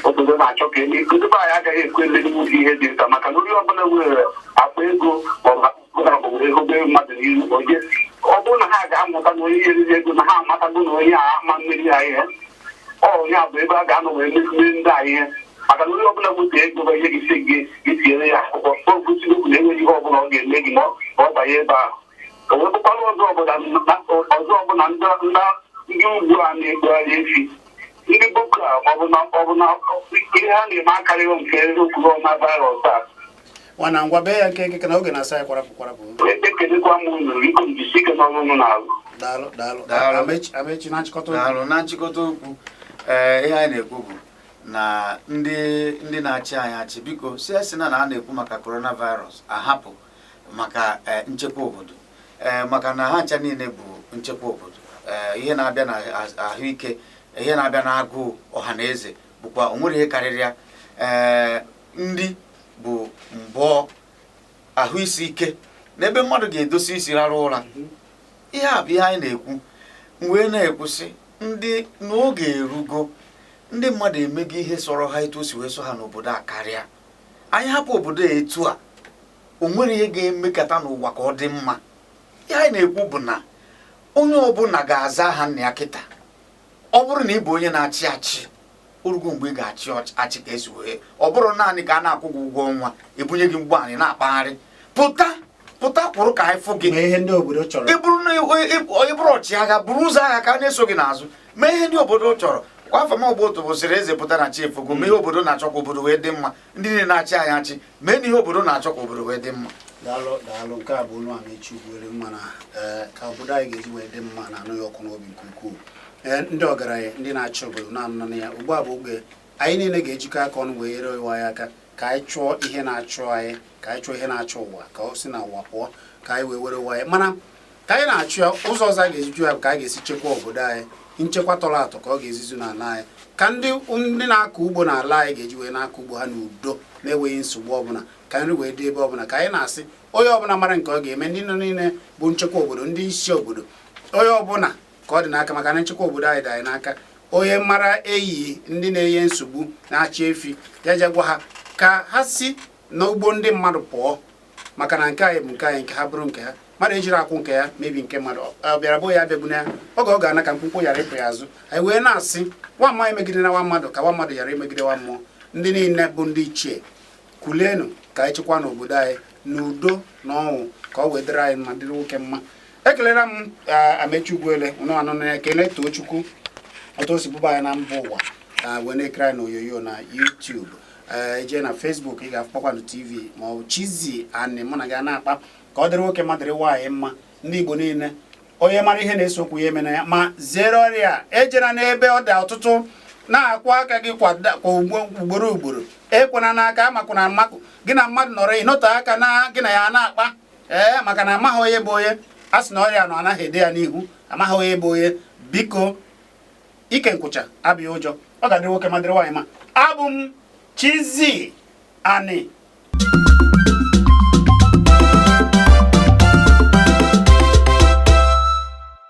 obodo na-achọ ka eme ndị be anyị agaghị ekwe nlewu ihe dị nta maka na onye ọbụla nwere akpa ego maọbụ ego mmadụ n'ihu onye ọ bụrụ na ha ga-amụta na onye eriri ego na ha amatago na onye a ama mmeri ha ihe onye a bụ ebe a ga-anọ wee meziri ndị a ihe maka na onye ọbụla nweta ego bụ ihe gị si gị tinyere ya akwụkwọ o gosiri okwu na enweghị ihe ọbụla ọ ga-eme gị ma ọ banye ebe ahụ o wepụkwala ọzọ ọbụla ndị ugwu a na-egogharị efi ndị boko a ọbụna ihe ha na-eme akarịghị nke okwu ọma virus a Wana ngwa be ya nke na oge na asa kwarapụ. Ekelekwa m unu iko njisi ike n'ọrụ unu na-alụ. Daalụ. Amechi na nchịkọta okwu. Daalụ na nchịkọta okwu. Ihe anyị na-ekwu bụ na ndị na-achị anyị achị biko si na a na-ekwu maka coronavirus ahapụ maka nchekwa obodo. Maka na ha ncha niile bụ nchekwa obodo. Ihe na-abịa na ahụike, ihe na-abịa na agụụ ọha na eze bụkwa onwere ihe karịrị ya. Ndị bụ mbọ ahụ isi ike n'ebe mmadụ ga-edosi isi rara ụra. Ihe a bụ ihe anyị na-ekwu wee na-ekwusị ndị n'oge erugo ndị mmadụ emego ihe sọrọ ha etu o si wee so ha n'obodo a karịa. Anyị hapụ obodo etu a o nwere ihe ga-emekata n'ụwa ka ọ dị mma. Ihe anyị na-ekwu bụ na onye ọbụla ga-aza aha nna ya kịta ọ bụrụ na ị bụ onye na-achị achị orugo mgbe ị ga-achị achị ka esi wee ọ bụrụ naanị ka a na-akwụ gị ụgwọ ọnwa ebunye gị mgbe anyị na-akpagharị pụta kwụrụ ka anyị fụ gị ihe ndị obodo chọrọ ịbụrụ na onye bụrụ ọchịagha buru ụzọ agha ka a na-eso gị n'azụ mee ihe ndị obodo chọrọ kwa afọ ma ọgbọ bụsịrị eze pụta na chi efogo mee ihe obodo na-achọ ka obodo wee dị mma ndị niile na-achị anyị achị mee na ihe obodo na-achọ ka obodo wee dị mma. Daalụ nke a bụ olu Amechi Ugwuele mana ka obodo anyị ga-eji wee dị mma na anụ ya ọkụ n'obi nke ukwuu. Ndị ọgaranya ndị na-achị obodo na-anọ ya ugbu a bụ oge anyị niile ga-ejikọ aka ọnụ wee nyere ụwa ya aka ka anyị chụọ ihe na-achụ anyị ka anyị chụọ ihe na-achụ ụwa ka ọ si na ụwa pụọ ka anyị wee were ụwa ya mana ka anyị na-achụ ya ụzọ ọzọ a ga-eji ya bụ ka anyị ga-esi chekwa obodo anyị nchekwa tọrọ atọ ka ọ ga-ezizu n'ala anyị ka ndị na-akọ ugbo n'ala anyị ga-eji wee na-akọ ugbo ha n'udo na-enweghị nsogbu ọbụla ka nri wee dị ebe ọbụla ka anyị na-asị onye ọbụla mara nke ọ ga-eme ndị nọ niile bụ nchekwa obodo ndị isi obodo onye ọbụla ka ọ dị n'aka maka na nchekwa obodo anyị dị anyị n'aka onye mara eyi ndị na-enye nsogbu na-achị efi ya gwa ha ka ha si n'ugbo ndị mmadụ pụọ maka na nke anyị bụ nke anyị nke ha bụrụ nke ha mmadụ ejiri akwụ nke ya mebi nke mmadụ ọ bịara bụ ya bịagbuna ya oge ọ ga-ana ka mkpụkpụ ghara ịpụ ya azụ anyị wee na-asị nwa mmụọ emegide na nwa mmadụ ka nwa mmadụ ghara imegide nwa mmụọ ndị niile bụ ndị ichie kulienu ka anyị chịkwa n'obodo anyị n'udo na ọnwụ ka ọ wee dịrị anyị mma dịrị nwoke mma. Ekelera m Amechi Ugwuele ụnụ anọ na ya ekele too Chukwu otu o si bụba anyị na mba ụwa wee na-ekiri anyị n'oyoyo na YouTube jee na Facebook ị ga-afụ Kpakpando TV ma ọ bụ Chizzy anị mụ na gị na-akpa ka ọ dịrị nwoke ma dịrị nwaanyị mma. Ndị Igbo niile onye mara ihe na-eso okwu ya emena ya ma zere ọrịa ejera n'ebe ọ dị ọtụtụ na-akwụ aka gị kwa ugboro ekwena n'aka amakwana amakụ gị na mmadụ nọrọ ịnọte aka na gị na ya na-akpa maka na amaghị onye bụ onye a sị na ọrịa nọ anaghị ede ya n'ihu amaghị onye bụ onye biko ike nkwụcha abịa ụjọ ọ ga-adịrị nwoke ma dịrị nwaanyị ma abụ m Chizzy Ani.